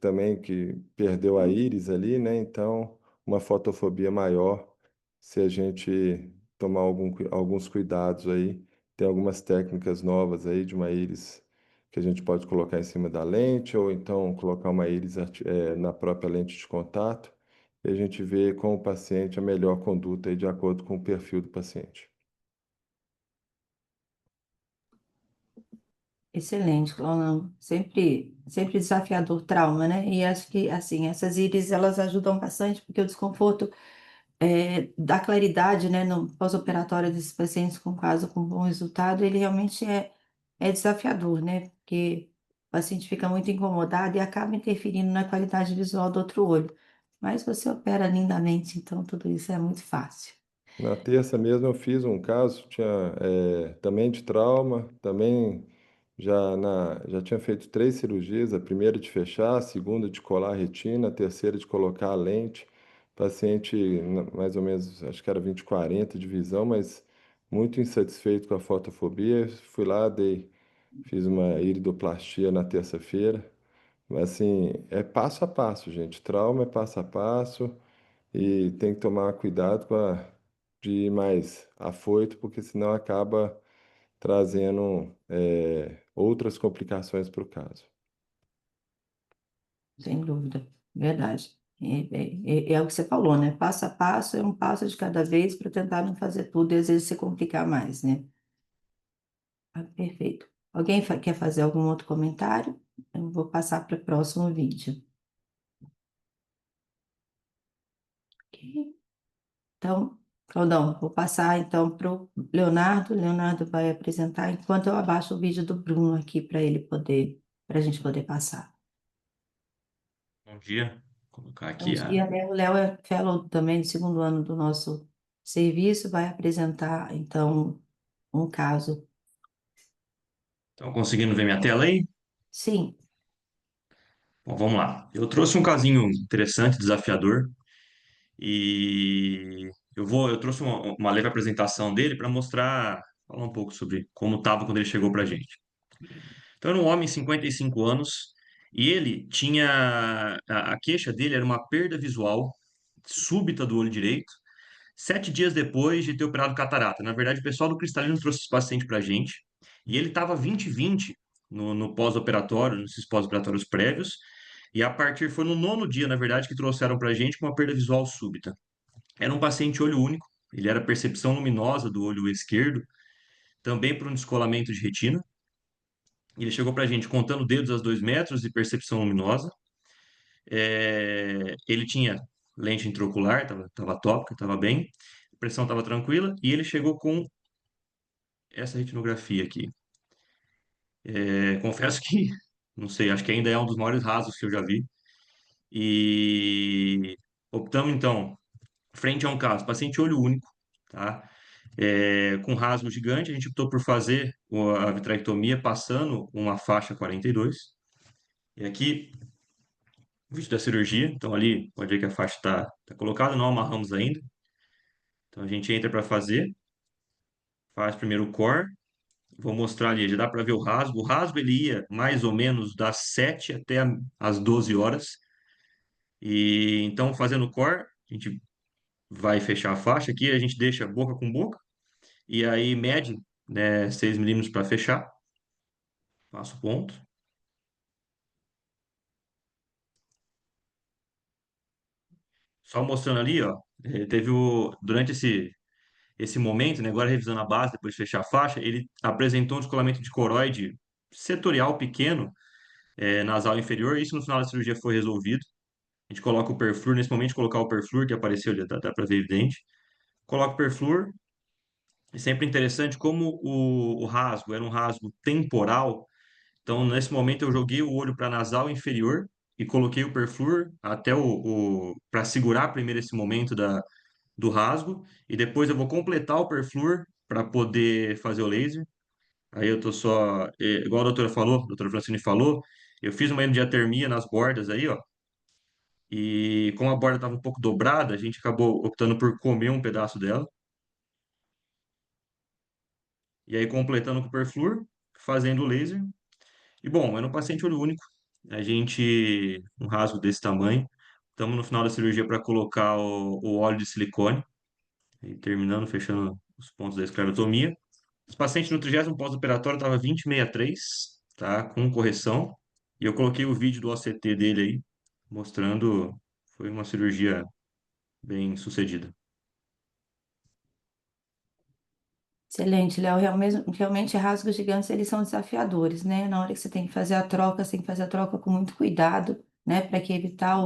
que perdeu a íris ali, né? Então, uma fotofobia maior, se a gente tomar alguns cuidados aí, tem algumas técnicas novas aí de uma íris que a gente pode colocar em cima da lente, ou então colocar uma íris na própria lente de contato, e a gente vê com o paciente a melhor conduta aí de acordo com o perfil do paciente. Excelente, Cláudio. Sempre desafiador trauma, né? E acho que, assim, essas íris, elas ajudam bastante, porque o desconforto dá claridade, né, no pós-operatório desses pacientes com caso com bom resultado, ele realmente é desafiador, né? Porque o paciente fica muito incomodado e acaba interferindo na qualidade visual do outro olho. Mas você opera lindamente, então tudo isso é muito fácil. Na terça mesmo eu fiz um caso, também de trauma, também já tinha feito 3 cirurgias, a primeira de fechar, a segunda de colar a retina, a terceira de colocar a lente. Paciente mais ou menos, acho que era 20/40 de visão, mas muito insatisfeito com a fotofobia. Fui lá, fiz uma iridoplastia na terça-feira. Mas assim, é passo a passo, gente. Trauma é passo a passo. E tem que tomar cuidado de ir mais afoito, porque senão acaba trazendo outras complicações para o caso. Sem dúvida, verdade. É o que você falou, né? Passo a passo, é um passo de cada vez para tentar não fazer tudo e às vezes se complicar mais, né? Perfeito. Alguém quer fazer algum outro comentário? Eu vou passar para o próximo vídeo. Ok? Então, Claudão, vou passar então para o Leonardo. O Leonardo vai apresentar enquanto eu abaixo o vídeo do Bruno aqui para a gente poder passar. Bom dia. Vou colocar Bom aqui dia, né? O Léo é fellow também do segundo ano do nosso serviço, vai apresentar então um caso. Estão conseguindo ver minha tela aí? Sim, Bom, vamos lá. Eu trouxe um casinho interessante, desafiador, e eu trouxe uma leve apresentação dele para mostrar, falar um pouco sobre como estava quando ele chegou para a gente. Então, era um homem, 55 anos, e ele tinha a queixa dele era uma perda visual súbita do olho direito, 7 dias depois de ter operado catarata. Na verdade, o pessoal do Cristalino trouxe esse paciente para a gente, e ele estava 20/20 no pós-operatório, nesses pós-operatórios prévios, e a partir, foi no 9º dia, na verdade, que trouxeram para a gente com uma perda visual súbita. Era um paciente olho único, ele era percepção luminosa do olho esquerdo, também por um descolamento de retina. Ele chegou para a gente contando dedos a 2 metros e percepção luminosa. Ele tinha lente intraocular, estava tópica, estava bem, a pressão estava tranquila, e ele chegou com essa retinografia aqui. Confesso que, não sei, acho que ainda é um dos maiores rasgos que eu já vi. E optamos, então, frente a um caso, paciente olho único, tá? Com rasgo gigante, a gente optou por fazer a vitrectomia passando uma faixa 42. E aqui, o vídeo da cirurgia. Então, ali, pode ver que a faixa está colocada, não amarramos ainda. Então, a gente entra para fazer, faz primeiro o core. Vou mostrar ali, já dá para ver o rasgo. O rasgo ele ia mais ou menos das 7 até as 12 horas. E então, fazendo o core, a gente vai fechar a faixa aqui, a gente deixa boca com boca, e aí mede, né, 6 milímetros para fechar. Faço o ponto. Só mostrando ali, ó, durante esse momento, né, agora revisando a base, depois de fechar a faixa, ele apresentou um descolamento de coroide setorial pequeno, nasal inferior. Isso no final da cirurgia foi resolvido. A gente coloca o perflúor, nesse momento, colocar o perflúor, que apareceu ali, dá para ver evidente. Coloca o perflúor. É sempre interessante como o rasgo era um rasgo temporal. Então, nesse momento, eu joguei o olho para nasal inferior e coloquei o perflúor até para segurar primeiro esse momento do rasgo. E depois eu vou completar o perflúor para poder fazer o laser. Aí eu tô só, igual a doutora falou, a doutora Francine falou, eu fiz uma hemodiatermia nas bordas aí, ó. E como a borda estava um pouco dobrada, a gente acabou optando por comer um pedaço dela. E aí completando com o perflúor, fazendo o laser. E bom, era um paciente olho único. Um rasgo desse tamanho. Estamos no final da cirurgia para colocar o óleo de silicone. E terminando, fechando os pontos da esclerotomia. Esse paciente no 30º pós-operatório estava 20/63, tá? Com correção. E eu coloquei o vídeo do OCT dele aí, mostrando. Foi uma cirurgia bem sucedida. excelente, Léo. Realmente, rasgos gigantes, eles são desafiadores, né? Na hora que você tem que fazer a troca, você tem que fazer a troca com muito cuidado, né? Para que evitar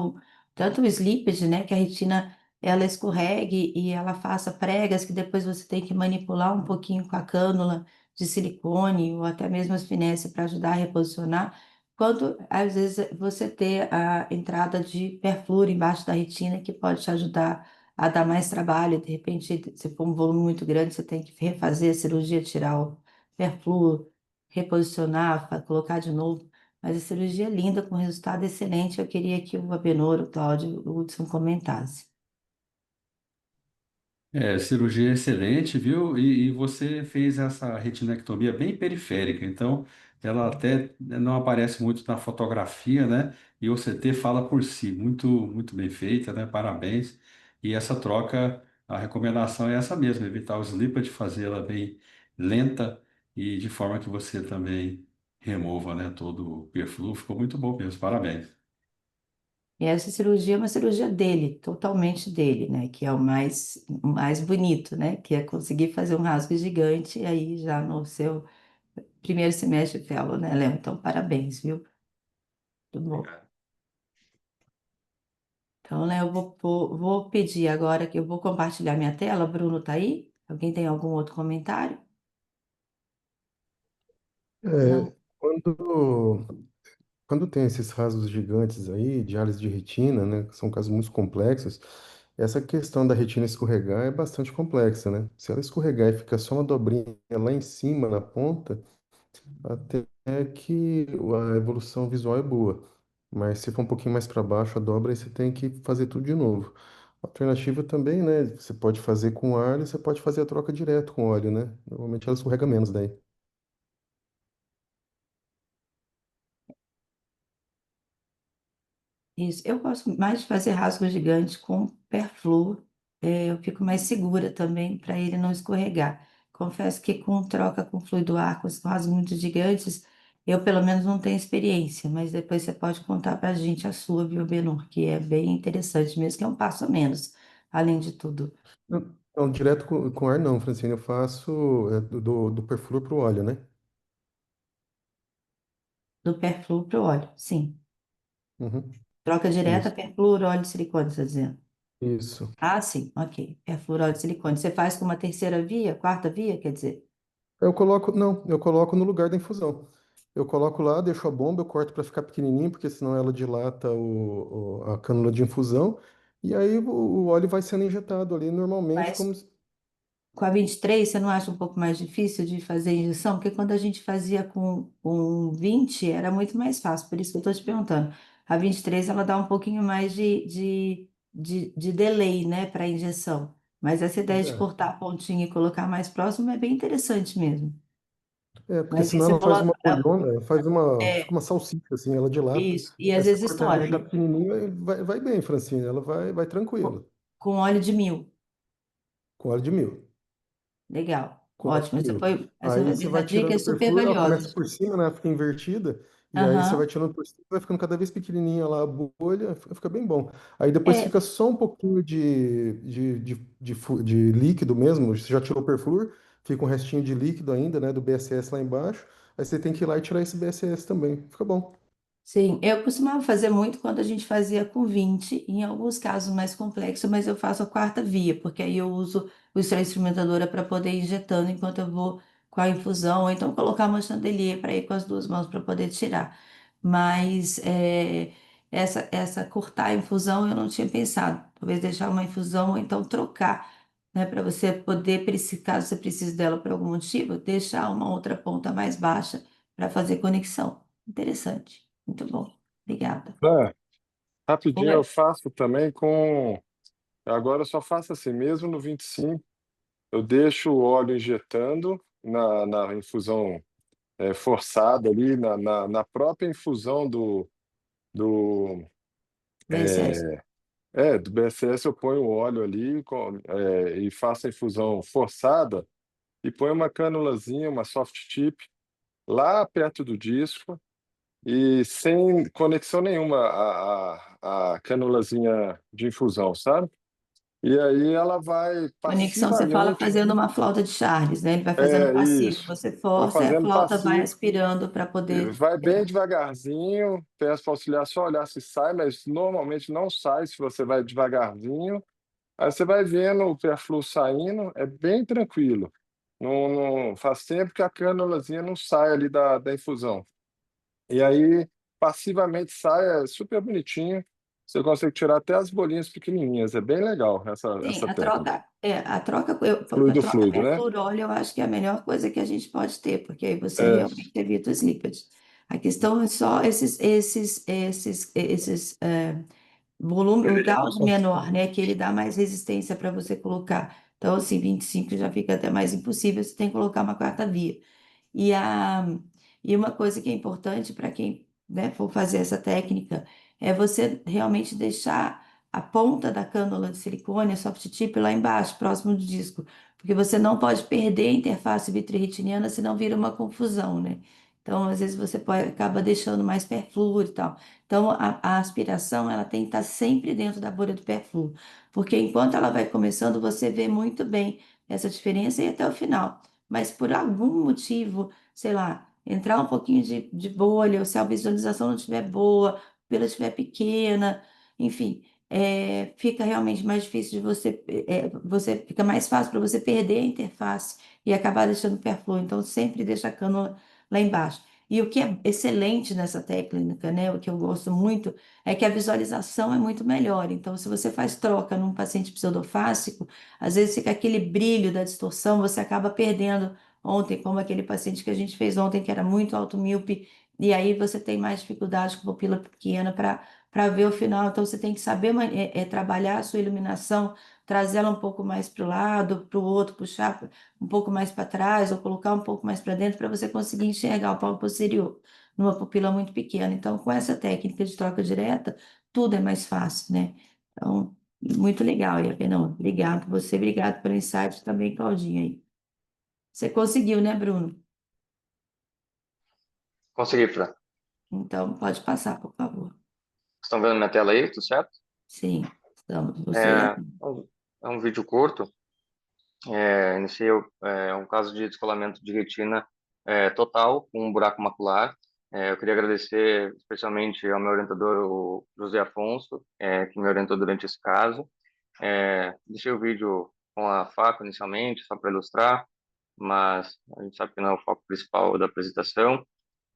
tanto o slippage, né? Que a retina, ela escorregue e ela faça pregas que depois você tem que manipular um pouquinho com a cânula de silicone ou até mesmo as finesse para ajudar a reposicionar. Quanto, às vezes, você ter a entrada de perfluoro embaixo da retina, que pode te ajudar a dar mais trabalho. De repente, se for um volume muito grande, você tem que refazer a cirurgia, tirar o perfluo, reposicionar, colocar de novo. Mas a cirurgia é linda, com resultado excelente. Eu queria que o Abenor, o Cláudio, o Hudson comentasse. Cirurgia excelente, viu? E você fez essa retinectomia bem periférica, então ela até não aparece muito na fotografia, né? E o CT fala por si, muito, muito bem feita, né? Parabéns. E essa troca, a recomendação é essa mesmo, evitar o slippage, fazê-la bem lenta e de forma que você também remova, né, todo o perfluo. Ficou muito bom mesmo, parabéns. E essa cirurgia é uma cirurgia dele, totalmente dele, né? Que é o mais bonito, né? Que é conseguir fazer um rasgo gigante aí já no seu primeiro semestre fellow, né, Léo? Então, parabéns, viu? Muito bom. Obrigado. Então, Léo, vou pedir agora que eu vou compartilhar minha tela. Bruno, tá aí? Alguém tem algum outro comentário? É, Não? quando tem esses casos gigantes aí, diálise de retina, né, que são casos muito complexos, essa questão da retina escorregar é bastante complexa, né? Se ela escorregar e ficar só uma dobrinha lá em cima, na ponta, até que a evolução visual é boa. Mas se for um pouquinho mais para baixo a dobra, aí você tem que fazer tudo de novo. Alternativa também, né? Você pode fazer com óleo, você pode fazer a troca direto com óleo, né? Normalmente ela escorrega menos daí. Isso. Eu gosto mais de fazer rasgos gigantes com perfluor. Eu fico mais segura também para ele não escorregar. Confesso que com troca com fluido ar, com os rasgos muito gigantes, eu pelo menos não tenho experiência, mas depois você pode contar para a gente a sua, viu, Benur, que é bem interessante mesmo, que é um passo a menos, além de tudo. Não, não, direto com ar não, Francine. Eu faço do perfluor pro óleo, né? Do perfluor para o óleo, sim. Uhum, Troca direta, isso. perfluor, óleo de silicone, você está dizendo? Isso. Ah, sim, ok. Perfluor, óleo de silicone. Você faz com uma terceira via, quarta via, quer dizer? Eu coloco no lugar da infusão. Eu coloco lá, deixo a bomba, eu corto para ficar pequenininho, porque senão ela dilata a cânula de infusão. E aí o óleo vai sendo injetado ali normalmente, Mas como. com a 23, você não acha um pouco mais difícil de fazer a injeção? Porque quando a gente fazia com 20 era muito mais fácil, por isso que eu estou te perguntando. A 23 ela dá um pouquinho mais de delay, né, para a injeção. Mas essa ideia de É, cortar a pontinha e colocar mais próximo é bem interessante mesmo. porque Mas aí senão você ela faz uma coloca. bolhona, fica É, uma salsicha, assim, ela dilata. isso. E Aí às você vezes corta ela e estoura, deixa né? pequenininho, aí vai bem, Francine, ela vai tranquilo, Com óleo de mil. com óleo de mil. Legal. Com óleo Ótimo. de mil. Essa, Aí você essa vai dica tirando é o super perfil, ela valiosa. começa por cima, né? Fica invertida. E aí você vai Aham. tirando por cima, vai ficando cada vez pequenininha lá a bolha, fica bem bom. Aí depois É, fica só um pouquinho de líquido mesmo. Você já tirou o perfluor, fica um restinho de líquido ainda, né? Do BSS lá embaixo. Aí você tem que ir lá e tirar esse BSS também. Fica bom. sim, eu costumava fazer muito quando a gente fazia com 20, em alguns casos mais complexos, mas eu faço a quarta via, porque aí eu uso o extrato instrumentadora para poder ir injetando enquanto eu vou com a infusão, ou então colocar uma chandelier para ir com as duas mãos para poder tirar. Mas essa cortar a infusão eu não tinha pensado. Talvez deixar uma infusão ou então trocar, né, para você poder, caso você precise dela por algum motivo, deixar uma outra ponta mais baixa para fazer conexão. Interessante. Muito bom. Obrigada. Ah, rapidinho Oi. eu faço também com. Agora eu só faço assim, mesmo no 25, eu deixo o óleo injetando na infusão forçada ali, na própria infusão do, BSS. do BSS, eu ponho o óleo ali e faço a infusão forçada e ponho uma canulazinha, uma soft tip, lá perto do disco e sem conexão nenhuma a canulazinha de infusão, sabe? E aí ela vai Conexão, você fala passivamente. fazendo uma flauta de Charles, né? Ele vai fazendo É passivo. isso. Você Vou força e a fazendo flauta vai passivo. aspirando para poder Vai bem tirar. devagarzinho. Peço para o auxiliar só olhar se sai, mas normalmente não sai se você vai devagarzinho. Aí você vai vendo o perfluo saindo, é bem tranquilo. Não faz tempo que a cânulazinha não sai ali da infusão. E aí, passivamente sai, é super bonitinho. Você consegue tirar até as bolinhas pequenininhas. É bem legal Sim, essa técnica. a Fluido, troca fluido, né? perfluorol eu acho que é a melhor coisa que a gente pode ter, porque aí você É, realmente evita os lípidos. A questão é só esses volume, o Gauss menor, né? Que ele dá mais resistência para você colocar. Então, assim, 25 já fica até mais impossível, você tem que colocar uma quarta via. E, a, e uma coisa que é importante para quem, né, for fazer essa técnica é você realmente deixar a ponta da cânula de silicone, a soft tip, lá embaixo, próximo do disco, porque você não pode perder a interface vitreoretiniana, senão vira uma confusão, né? Então, às vezes você acaba deixando mais perfluo e tal. Então, a aspiração, ela tem que estar sempre dentro da bolha do perfluo, porque enquanto ela vai começando, você vê muito bem essa diferença e até o final. Mas por algum motivo, sei lá, entrar um pouquinho de bolha, ou se a visualização não estiver boa, a pupila estiver pequena, enfim, fica realmente mais difícil de fica mais fácil para você perder a interface e acabar deixando o perfluo. Então, sempre deixa a cânula lá embaixo. E o que é excelente nessa técnica, né, o que eu gosto muito, é que a visualização é muito melhor. Então, se você faz troca num paciente pseudofácico, às vezes fica aquele brilho da distorção, você acaba perdendo ontem, como aquele paciente que a gente fez ontem, que era muito alto míope, e aí você tem mais dificuldade com pupila pequena para ver o final. Então, você tem que saber trabalhar a sua iluminação, trazê-la um pouco mais para o lado, para o outro, puxar um pouco mais para trás, ou colocar um pouco mais para dentro, para você conseguir enxergar o palmo posterior numa pupila muito pequena. Então, com essa técnica de troca direta, tudo é mais fácil, né? Então, muito legal, Não, obrigado por você, obrigado pelo insight também, Claudinha aí. Você conseguiu, né, Bruno? Consegui, Fran. Então, pode passar, por favor. Estão vendo minha tela aí, tudo certo? Sim, estamos. Você É, é um vídeo curto. Iniciei um caso de descolamento de retina total, com um buraco macular. Eu queria agradecer especialmente ao meu orientador, o José Afonso, que me orientou durante esse caso. Deixei o vídeo com a faca inicialmente, só para ilustrar, mas a gente sabe que não é o foco principal da apresentação.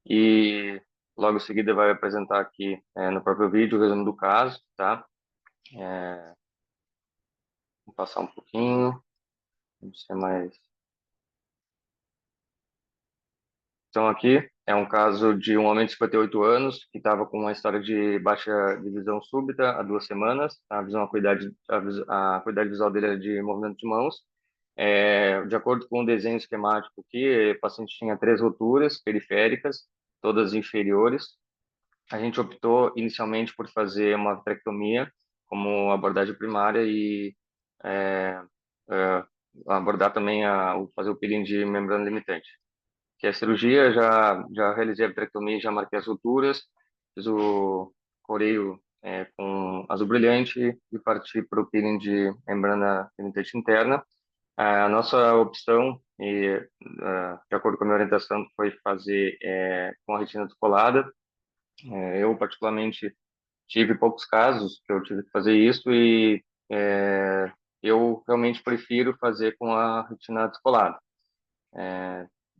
E logo em seguida vai apresentar aqui no próprio vídeo o resumo do caso, tá? Vou passar um pouquinho, não sei mais. Então, aqui é um caso de um homem de 58 anos que estava com uma história de baixa de visão súbita há 2 semanas. A acuidade visual dele era de movimento de mãos. De acordo com o desenho esquemático aqui, o paciente tinha 3 roturas periféricas, todas inferiores. A gente optou inicialmente por fazer uma vitrectomia como abordagem primária e é, é, abordar também fazer o peeling de membrana limitante, que é a cirurgia. Já realizei a vitrectomia, já marquei as roturas, fiz o coreio com azul brilhante e parti para o peeling de membrana limitante interna. A nossa opção, de acordo com a minha orientação, foi fazer com a retina descolada. Eu, particularmente, tive poucos casos que eu tive que fazer isso e eu realmente prefiro fazer com a retina descolada.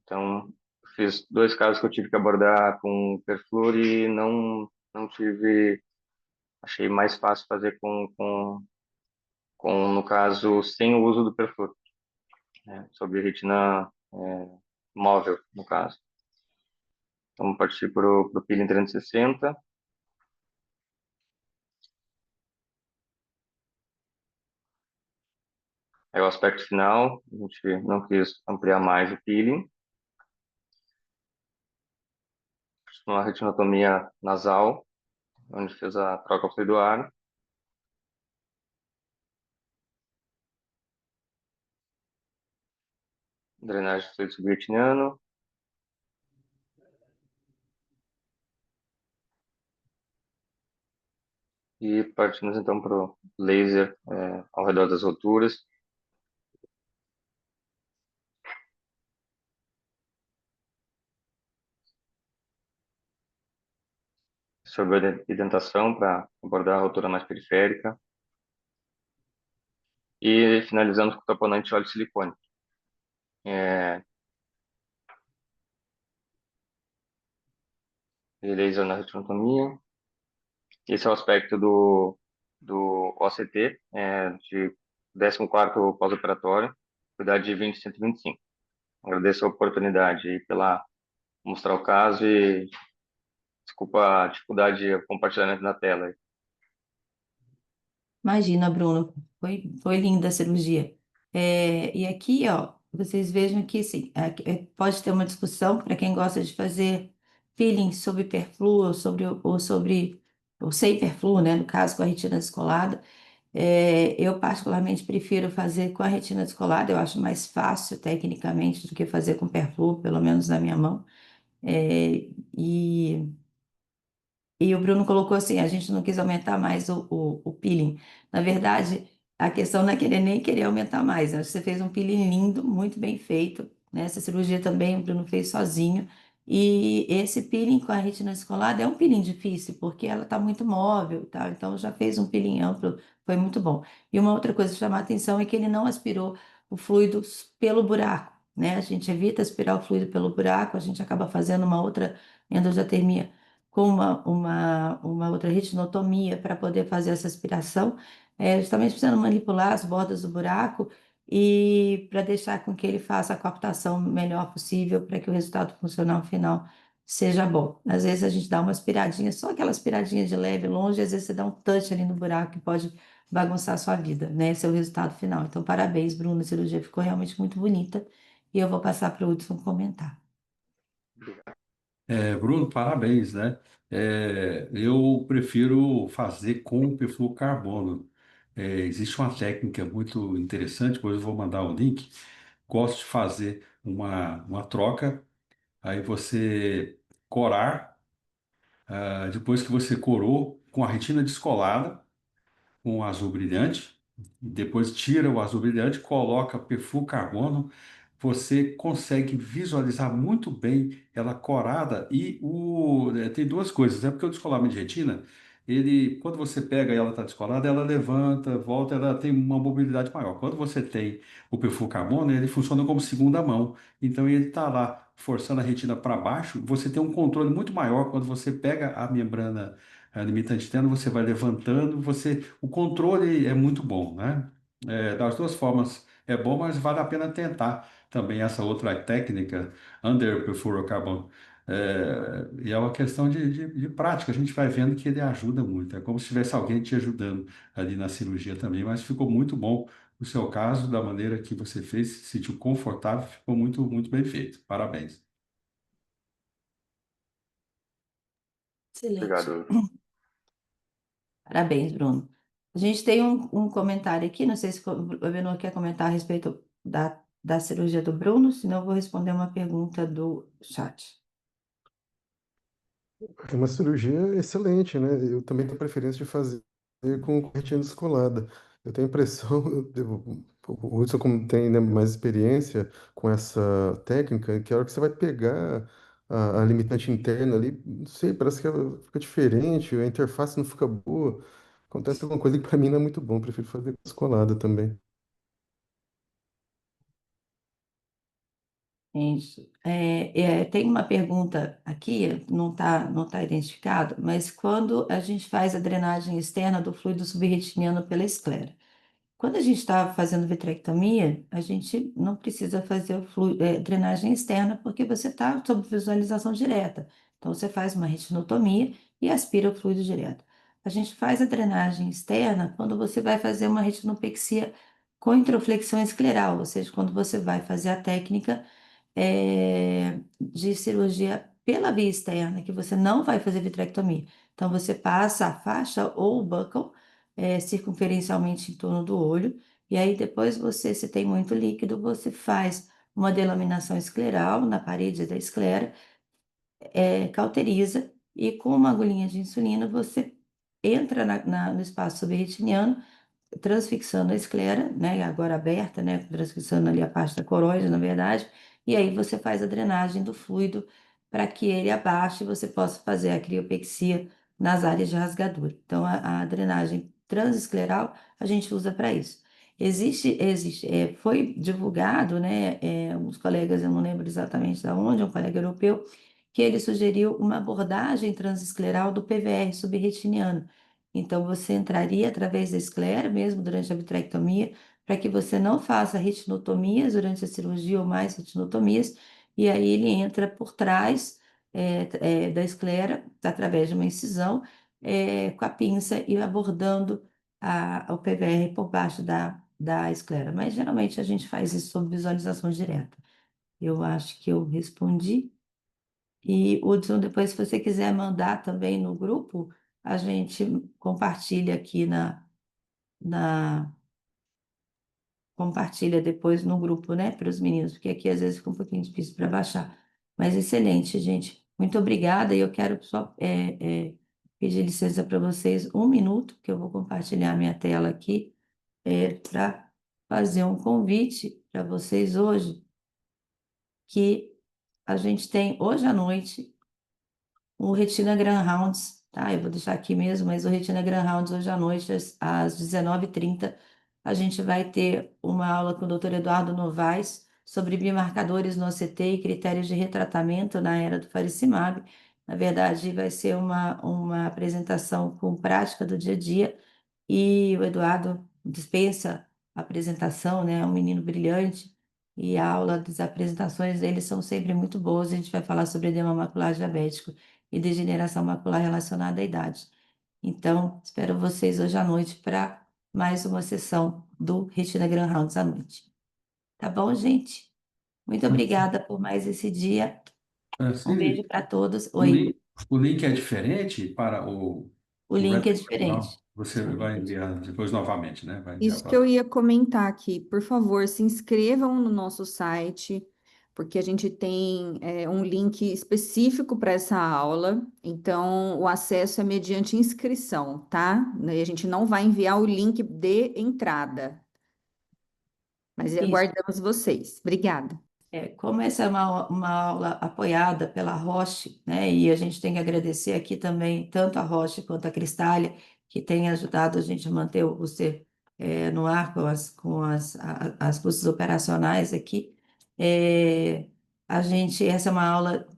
Então, fiz 2 casos que eu tive que abordar com perfluor e não tive, achei mais fácil fazer no caso, sem o uso do perfluor, né, sobre retina móvel, no caso. Então, vamos partir para o peeling 360. É o aspecto final, a gente não quis ampliar mais o peeling. Uma retinotomia nasal, onde fez a troca fluidoar. Drenagem do fluido subretiniano. E partimos então para o laser ao redor das roturas. Sobre a identação para abordar a rotura mais periférica. E finalizamos com o taponante de óleo de silicone. Laser na retinotomia. Esse é o aspecto do OCT, de 14º pós-operatório, cuidado de 20 125. Agradeço a oportunidade aí pela mostrar o caso e desculpa a dificuldade de compartilhamento na tela. Imagina, Bruno, foi linda a cirurgia. E aqui, ó, vocês vejam que sim, pode ter uma discussão para quem gosta de fazer peeling sobre perfluo ou sem perfluo, né? No caso, com a retina descolada. Eu particularmente prefiro fazer com a retina descolada, eu acho mais fácil tecnicamente do que fazer com perfluo, pelo menos na minha mão. E o Bruno colocou assim, a gente não quis aumentar mais o peeling. Na verdade, a questão não é querer nem querer aumentar mais. Acho que você fez um peeling lindo, muito bem feito, né? Essa cirurgia também o Bruno fez sozinho. E esse peeling com a retina descolada é um peeling difícil, porque ela está muito móvel, tá? Então já fez um peeling amplo, foi muito bom. E uma outra coisa que chama a atenção é que ele não aspirou o fluido pelo buraco, né? A gente evita aspirar o fluido pelo buraco, a gente acaba fazendo uma outra endodontia com uma outra retinotomia para poder fazer essa aspiração, justamente precisando manipular as bordas do buraco e para deixar com que ele faça a coaptação melhor possível para que o resultado funcional final seja bom. Às vezes a gente dá uma aspiradinha, só aquela aspiradinha de leve, longe, às vezes você dá um touch ali no buraco que pode bagunçar a sua vida, né? Esse é o resultado final. Então, parabéns, Bruno, a cirurgia ficou realmente muito bonita e eu vou passar para o Hudson comentar. Bruno, parabéns, né? Eu prefiro fazer com perfluorocarbono. Existe uma técnica muito interessante, depois eu vou mandar o link. Gosto de fazer uma troca, aí você corar, depois que você corou, com a retina descolada, com o azul brilhante, depois tira o azul brilhante, coloca perfil carbono, você consegue visualizar muito bem ela corada tem duas coisas, é porque o descolamento de retina, quando você pega e ela está descolada, ela levanta, volta, ela tem uma mobilidade maior. Quando você tem o perfil carbono, ele funciona como segunda mão, então ele está lá forçando a retina para baixo, você tem um controle muito maior quando você pega a membrana limitante interna, você vai levantando, o controle é muito bom, né? Das duas formas é bom, mas vale a pena tentar também essa outra técnica, under perfluorocarbon. E é uma questão de prática, a gente vai vendo que ele ajuda muito. É como se tivesse alguém te ajudando ali na cirurgia também, mas ficou muito bom o seu caso, da maneira que você fez, se sentiu confortável, ficou muito, muito bem feito. Parabéns. Excelente. Obrigado. Parabéns, Bruno. A gente tem um comentário aqui, não sei se o Bruno quer comentar a respeito da cirurgia do Bruno, senão eu vou responder uma pergunta do chat. É uma cirurgia excelente, né? Eu também tenho preferência de fazer com retina descolada. Eu tenho a impressão, o Hudson, como tem, né, mais experiência com essa técnica, que a hora que você vai pegar a limitante interna ali, não sei, parece que ela fica diferente, a interface não fica boa. Acontece alguma coisa que para mim não é muito bom, prefiro fazer descolada também. Isso. Tem uma pergunta aqui, não tá identificado, mas quando a gente faz a drenagem externa do fluido subretiniano pela esclera? Quando a gente está fazendo vitrectomia, a gente não precisa fazer drenagem externa porque você está sob visualização direta. Então, você faz uma retinotomia e aspira o fluido direto. A gente faz a drenagem externa quando você vai fazer uma retinopexia com introflexão escleral, ou seja, quando você vai fazer a técnica de cirurgia pela via externa, que você não vai fazer vitrectomia. Então, você passa a faixa ou o buccal circunferencialmente em torno do olho, e aí depois você, se tem muito líquido, você faz uma delaminação escleral na parede da esclera, cauteriza, e com uma agulhinha de insulina você entra no espaço subretiniano, transfixando a esclera, né, agora aberta, né, transfixando ali a parte da coroide, na verdade, e aí você faz a drenagem do fluido para que ele abaixe e você possa fazer a criopexia nas áreas de rasgadura. Então, a drenagem transescleral a gente usa para isso. Foi divulgado, né, uns colegas, eu não lembro exatamente de onde, um colega europeu, que ele sugeriu uma abordagem transescleral do PVR subretiniano. Então, você entraria através da esclera, mesmo durante a vitrectomia, para que você não faça retinotomias durante a cirurgia ou mais retinotomias, e aí ele entra por trás da esclera, através de uma incisão, com a pinça e abordando o PVR por baixo da esclera. Mas geralmente a gente faz isso sob visualização direta. Eu acho que eu respondi. E, Hudson, depois, se você quiser mandar também no grupo, a gente compartilha aqui na compartilha depois no grupo, né, para os meninos, porque aqui às vezes fica um pouquinho difícil para baixar. Mas excelente, gente. Muito obrigada. E eu quero só pedir licença para vocês um minuto, que eu vou compartilhar minha tela aqui, para fazer um convite para vocês hoje que a gente tem hoje à noite o Retina Grandhounds, tá? Eu vou deixar aqui mesmo, mas o Retina Grandhounds hoje à noite, às 19h30, a gente vai ter uma aula com o Dr. Eduardo Novaes sobre biomarcadores no OCT e critérios de retratamento na era do faricimab. Na verdade, vai ser uma apresentação com prática do dia a dia e o Eduardo dispensa a apresentação, né? É um menino brilhante e a aula das apresentações dele são sempre muito boas. A gente vai falar sobre edema macular diabético e degeneração macular relacionada à idade. Então, espero vocês hoje à noite para mais uma sessão do Retina Grandhounds à noite. Tá bom, gente? Muito obrigada por mais esse dia. Um Assim, beijo para todos. o Oi, link é diferente para o o link é Reddit original. diferente. Você O vai link é enviar diferente. depois novamente, né? Vai enviar Isso que para. eu ia comentar aqui. Por favor, se inscrevam no nosso site, porque a gente tem um link específico para essa aula. Então, o acesso é mediante inscrição, tá? E a gente não vai enviar o link de entrada, mas Isso. aguardamos vocês. Obrigada. Como essa é uma aula apoiada pela Roche, né, e a gente tem que agradecer aqui também tanto a Roche quanto a Cristália, que tem ajudado a gente a manter o booster no ar as custas operacionais aqui. É, essa é uma aula,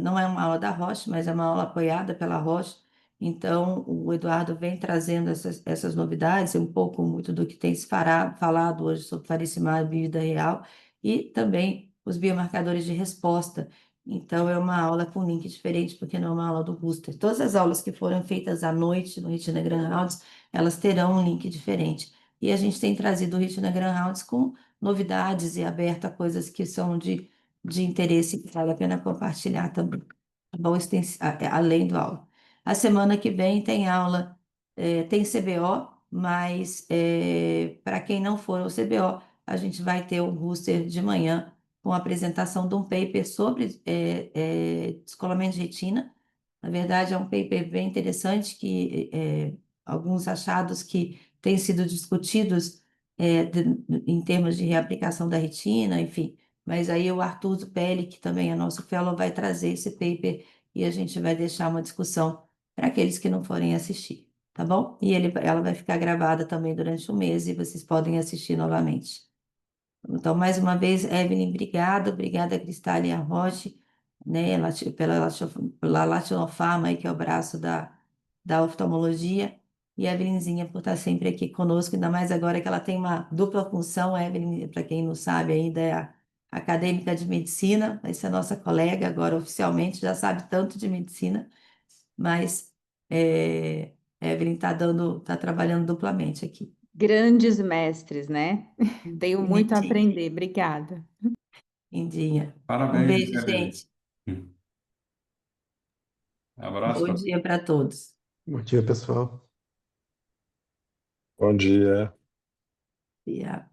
não é uma aula da Roche, mas é uma aula apoiada pela Roche. Então, o Eduardo vem trazendo essas novidades, um pouco muito do que tem se falado hoje sobre faricimab e vida real e também os biomarcadores de resposta. Então, é uma aula com link diferente, porque não é uma aula do booster. Todas as aulas que foram feitas à noite no Retina Grandhounds, elas terão um link diferente. E a gente tem trazido o Retina Grandhounds com novidades e aberto a coisas que são de interesse que vale a pena compartilhar também. Tá bom? Isso tem, além do aula. A semana que vem tem aula, tem CBO, mas para quem não for ao CBO, a gente vai ter um booster de manhã com a apresentação de um paper sobre descolamento de retina. Na verdade, é um paper bem interessante que alguns achados que têm sido discutidos em termos de reaplicação da retina, enfim. Mas aí o Arthur Zupelli, que também é nosso fellow, vai trazer esse paper e a gente vai deixar uma discussão para aqueles que não forem assistir, tá bom? E ela vai ficar gravada também durante um mês e vocês podem assistir novamente. Então, mais uma vez, Evelyn, obrigada, Cristal e a Roche, né, pela Latinofarma, aí, que é o braço da oftalmologia, e a Evelynzinha por estar sempre aqui conosco, ainda mais agora que ela tem uma dupla função. A Evelyn, para quem não sabe ainda, é a acadêmica de medicina, vai ser a nossa colega agora oficialmente, já sabe tanto de medicina, mas a Evelyn tá trabalhando duplamente aqui. Grandes mestres, né? Tenho muito a Lindinha, aprender. Obrigada. lindinha. Um Parabéns, beijo, Evelyn. gente. Abraço Bom para dia para todos. Bom dia, pessoal. Bom dia. Yeah.